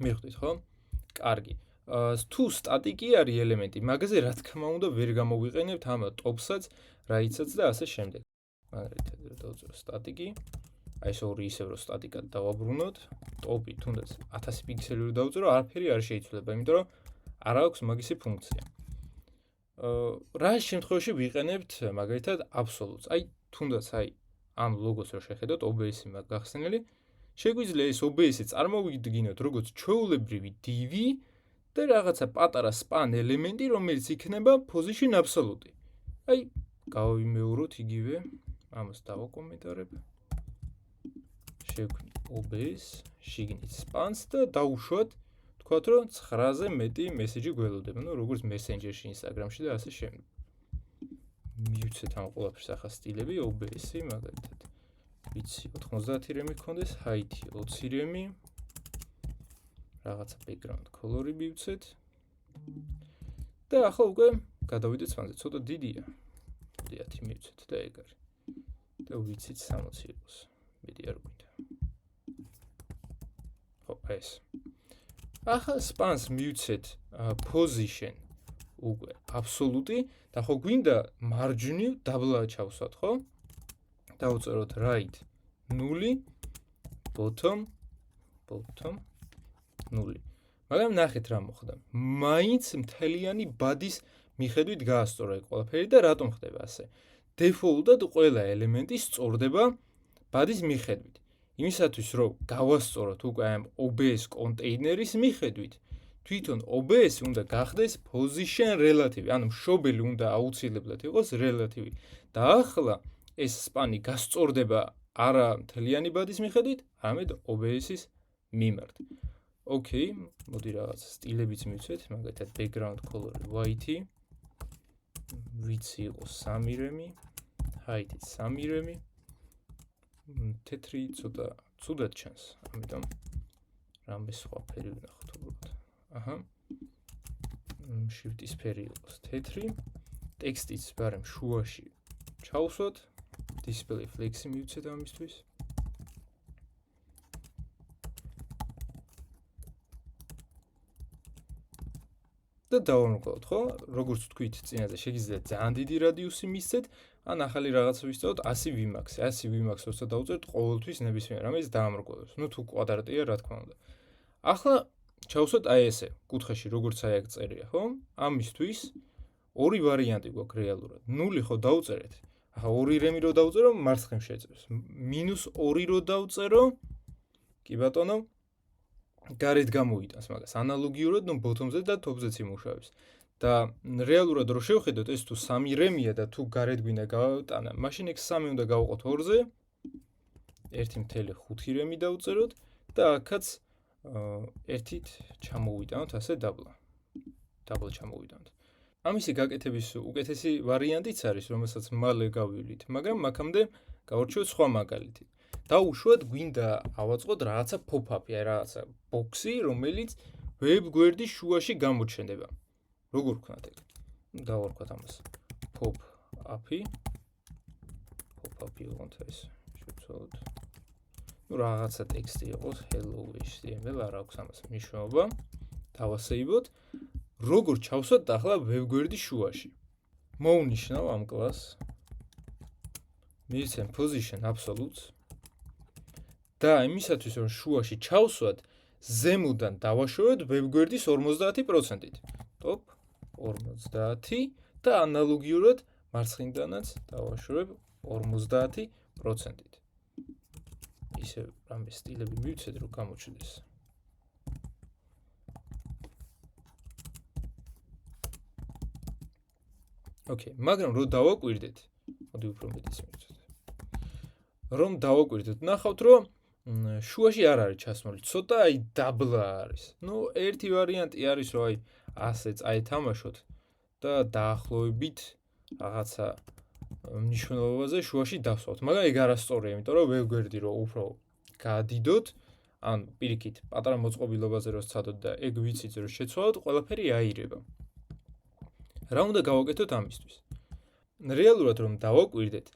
მიხვდით, ხო? კარგი. თუ სტატიკი არის ელემენტი, მაგაზე რა თქმა უნდა ვერ გამოვიყენებთ ამ ტოპსაც, რაიცაც და ასე შემდეგ. მაგალითად დავწერო სტატიკი. აი ეს ორი ისევ რომ სტატიკად დავაბრუნოთ, ტოპი თუნდაც 1000 პიქსელი რო დავწერო, არაფერი არ შეიცვლება, იმიტომ რომ არ აქვს მაგისი ფუნქცია. რა შემთხვევაში ვიყენებთ მაგალითად აბსოლუტს. აი თუნდაც აი ამ ლოგოს რო შეხედოთ, OBS-ი მაგ გახსნილი, შეგვიძლია ეს OBS-ი წარმოვიდგინოთ როგორც ჩვეულებრივი div და რაღაცა პატარა span ელემენტი, რომელიც იქნება position absolute. აი გავიმეოროთ იგივე, ამას დავაკომენტარებ. შევქმნით OBS, შიგნით spans და დავუშვათ, თქვათ რომ 9-ზე მეტი მესეჯი გველოდება, ნუ როგორც Messenger-ში, Instagram-ში და ასე შემდეგ. მივცეთ ამ ყველაფერს ახლა სტილები, OBS-ი მაგალითად. ვიცი 90 რემი გქონდეს, height 20 რემი. რაღაცა background color-ი მივცეთ. და ახლა უკვე გადავიდეთ სპანზე, ცოტა დიდია. 10 მივცეთ და ეგ არის. და ვიცით 60 იყოს. მეტი არ გვინდა. ხო, ეს. ახლა spans მივცეთ position უკვე absolute და ხო გვინდა margin-ი დაბლა ჩავსვათ, ხო? დავწეროთ right 0 bottom 0. მაგრამ ნახეთ რა მოხდა. მაინც მთლიანი ბადის მიხედვით გაასწორა ეს ყველაფერი და რატომ ხდება ასე? Default-ად ყველა ელემენტი სწორდება ბადის მიხედვით. იმისათვის რომ გავასწოროთ უკვე ამ OBS კონტეინერის მიხედვით, თვითონ OBS უნდა გახდეს position relative, ანუ მშობელი უნდა აუცილებლად იყოს relative. და ახლა ეს span-ი გასწორდება არა მთლიანი ბადის მიხედვით, არამედ OBS-ის მიმართ. Okay, მოდი რაღაც სტილებიც მივცეთ, მაგალითად background color white-ი, ვიცი იყოს 3 რემი, height-ი 3 რემი. თეთრი ცოტა ცუდად ჩანს, ამიტომ რამე სხვა ფერი ვნახოთ უბრალოდ. აჰა. shift-ის ფერი იყოს თეთრი, ტექსტიც ბარემ შუაში ჩავსვათ, display flex-ი მივცეთ ამისთვის. და დავამოკლავთ, ხო? როგორც თქვით, წინაზე შეგიძლიათ ძალიან დიდი რადიუსი მისცეთ, ან ახალი რაღაცა ვისწავლოთ 100 Vmax. 100 Vmax როცა დავწერთ, ყოველთვის ნებისმიერ რამეს დაამრგვალებს. ნუ თუ კვადრატია, რა თქმა უნდა. ახლა ჩავსვათ აი ესე, კუთხეში როგორც აი აქ წერია, ხო? ამისთვის ორი ვარიანტი გვაქვს რეალურად. 0 ხო დავწერეთ. ახლა 2 რემი რო დავწერო, მარცხნივ შეწევს. -2 რო დავწერო, კი ბატონო, გარეთ გამოიტანს მაგას. ანალოგიურად, ნუ ბოთომზე და ტოპზეც იმუშავებს. და რეალურად რო შევხედოთ, ეს თუ 3 რემია და თუ გარეთ გვინდა გავატანა, მაშინ ეგ 3 უნდა გავყოთ 2-ზე. 1.5 რემი დავწეროთ და აქაც 1-ით ჩამოვიტანოთ ასე დაბლა. დაბლა ჩამოვიტანოთ. ამისი გაკეთების უკეთესი ვარიანტიც არის, რომელსაც მალე გავივლით, მაგრამ აქამდე გავარჩიოთ სხვა მაგალითი. დავუშვათ გვინდა ავაწყოთ რაღაცა pop-up-ი, აი რაღაცა box-ი, რომელიც web გვერდის შუაში გამოჩნდება. როგორ ვქნათ ეგ? დავარქვათ ამას pop-up-ი. Pop-up-ი ვონთ ეს. შევცვალოთ. ნუ რაღაცა ტექსტი იყოს, hello HTML, არ აქვს ამას მნიშვნელობა. დავასეივოთ. როგორ ჩავსვათ ახლა web გვერდის შუაში? მოვნიშნავ ამ კლასს. მივცემ position absolute. და იმისათვის რომ შუაში ჩავსვათ, ზემოდან დავაშოროთ ვებგვერდის 50%-ით. Top 50 და ანალოგიურად მარცხნიდანაც დავაშორებ 50%-ით. ისე რამე სტილები მივცეთ, რომ გამოჩნდეს. ოკეი, მაგრამ რომ დავაკვირდეთ, მოდი უფრო მეტიც მივცეთ. რომ დავაკვირდეთ, ნახავთ, რომ შუაში არ არის ჩასმული, ცოტა აი დაბლა არის. ერთი ვარიანტი არის, რომ აი ასე წაეთამაშოთ და დაახლოებით რაღაცა მნიშვნელობაზე შუაში დავსვათ. მაგრამ ეგ არასწორია, იმიტომ რომ ვებგვერდი რომ უფრო გადიდოთ, ან პირიქით პატარა მოწყობილობაზე რომ სცადოთ და ეგ ვიცით რომ შეცვალოთ, ყველაფერი აირება. რა უნდა გავაკეთოთ ამისთვის? რეალურად რომ დავაკვირდეთ,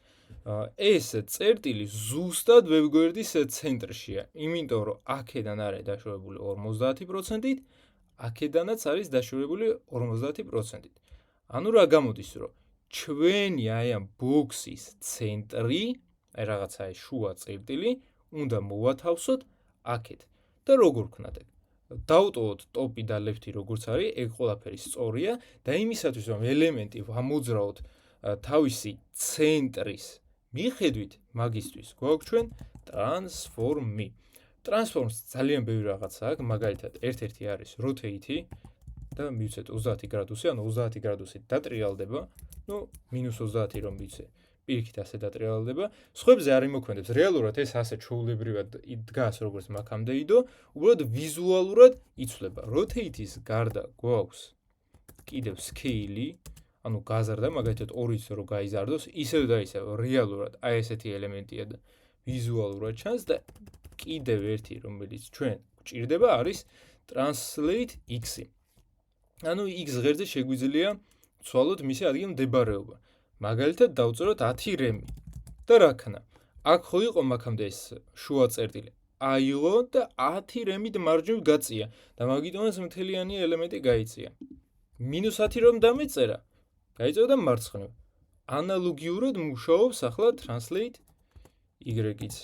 ეს წერტილი ზუსტად ვებგვერდის ცენტრშია, იმიტომ რომ აქედან არის დაშორებული 50%-ით, აქედანაც არის დაშორებული 50%-ით. ანუ რა გამოდის, რომ ჩვენი აი ამ ბოქსის ცენტრი, აი რაღაცა ეს შუა წერტილი, უნდა მოვათავსოთ აქეთ. და როგორ ვქნათ ეგ? დავტოვოთ ტოპი და ლეფტი როგორც არის, ეგ ყველაფერი სწორია და იმისათვის რომ ელემენტი ვამოძრაოთ თავისი ცენტრის მიხედვით, მაგისთვის გვაქვს ჩვენ ტრანსფორმი. ტრანსფორმს ძალიან ბევრი რაღაცა აქვს, მაგალითად, ერთ-ერთი არის rotate და მივცეთ 30 გრადუსი, ანუ 30 გრადუსით დატრიალდება, -30 რომ მივცე, პირიქით ასე დატრიალდება. სხვებზე არ იმოქმედებს, რეალურად ეს ასე ჩვეულებრივად დგას როგორც მაქამდე იდო, უბრალოდ ვიზუალურად იცვლება. rotate-ის გარდა გვაქვს კიდევ scale-ი, ანუ გაზარდა, მაგალითად 2-ით რო გაიზარდოს, ისევ და ისევ რეალურად აი ესეთი ელემენტია და ვიზუალურად ჩანს და კიდევ ერთი, რომელიც ჩვენ გვჭირდება, არის translate x-ი. ანუ x ღერძზე შეგვიძლია ვცვალოთ მისი ადგილმდებარეობა. მაგალითად დავწეროთ 10 რემი. და რა ქნა? აქ ხო იყო მაქამდე ეს შუა წერტილი. აიღო და 10 რემით მარჯვნივ გაწია და მაგიტომაც მთლიანი ელემენტი გაიწია. -10 რომ დამეწერა, გაიწევა და მარცხნივ. ანალოგიურად მუშაობს ახლა translate y-იც.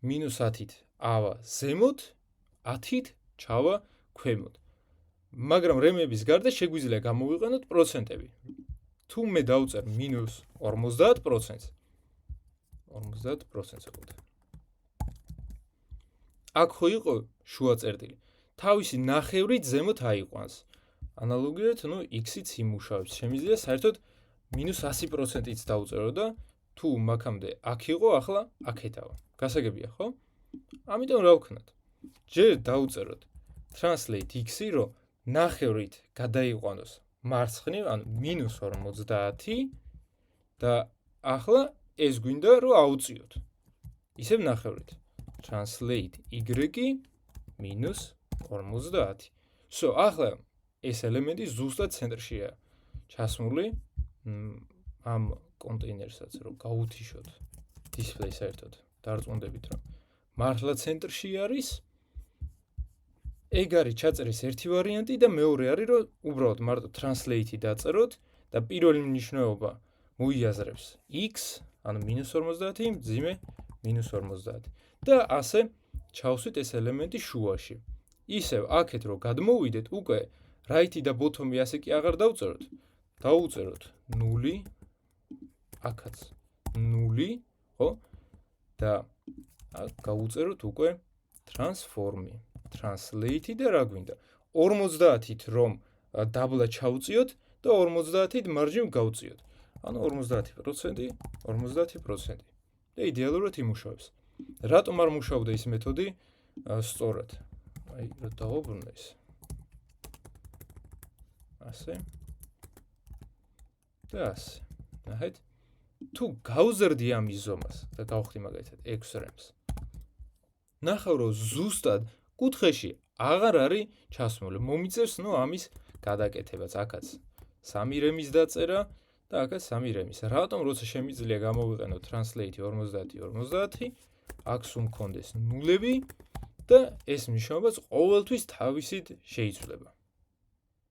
-10-ით ავა ზემოთ, 10-ით ჩავა ქვემოთ. მაგრამ რემების გარდა შეგვიძლია გამოვიყენოთ პროცენტები. თუ მე დავწერ -50%-ს, 50%-ს აკეთებ. აქ ხო იყო შუა წერტილი. თავისი ნახევრით ზემოთ აიყვანს. ანალოგიურად, x-იც იმუშავებს. შემიძლია საერთოდ -100%-იც დავწერო და თუ მაქამდე აქ იყო, ახლა აქეთავა. გასაგებია, ხო? ამიტომ რა ვქნათ? ჯერ დავწეროთ translate x-ი, რომ ნახევრით გადაიყვანოს მარცხნივ, ანუ -50 და ახლა ეს გვინდა რომ აუწიოთ. ისევ ნახევრით. translate y-ი -50. ახლა ეს ელემენტი ზუსტად ცენტრშია ჩასმული. ამ კონტეინერსაც რომ გავუთიშოთ display საერთოდ დარწმუნდებით რომ მართლა ცენტრში არის. ეგ არის ჩაწერის ერთი ვარიანტი და მეორე არის რომ უბრალოდ მარტო translate-ი დაწეროთ და პირველი მნიშვნელობა მოიაზრებს x, ანუ -50, მძიმე -50 და ასე ჩავსვით ეს ელემენტი შუაში. ისევ აქეთ რომ გადმოვიდეთ, უკვე right-ი და bottom-ი ასე კი აღარ დავწეროთ. დავუწეროთ 0, აქაც 0, ხო? და აქ გავუწეროთ უკვე transform-ი. translate-ი და რა გვინდა? 50-ით რომ დაბლა ჩავწიოთ და 50-ით მარჯვნივ გავწიოთ. ანუ 50%, 50%. და იდეალურად იმუშავებს. რატომ არ მუშაობდა ის მეთოდი სწორად? აი, რა დავაბრუნე ეს. ასე. და ასე. ნახეთ? თუ გავზრდი ამ იზომას და გავხდი მაგალითად 6 რემს. ნახავ რომ ზუსტად კუთხეში აღარ არის ჩასმული. მომიწევს ამის გადაკეთებას აქაც 3 რემის დაწერა და აქაც 3 რემის. რატომ როცა შემიძლია გამოვიყენო translate 50-50, აქ სულ მქონდეს ნულები და ეს მნიშვნელობაც ყოველთვის თავისით შეიცვლება.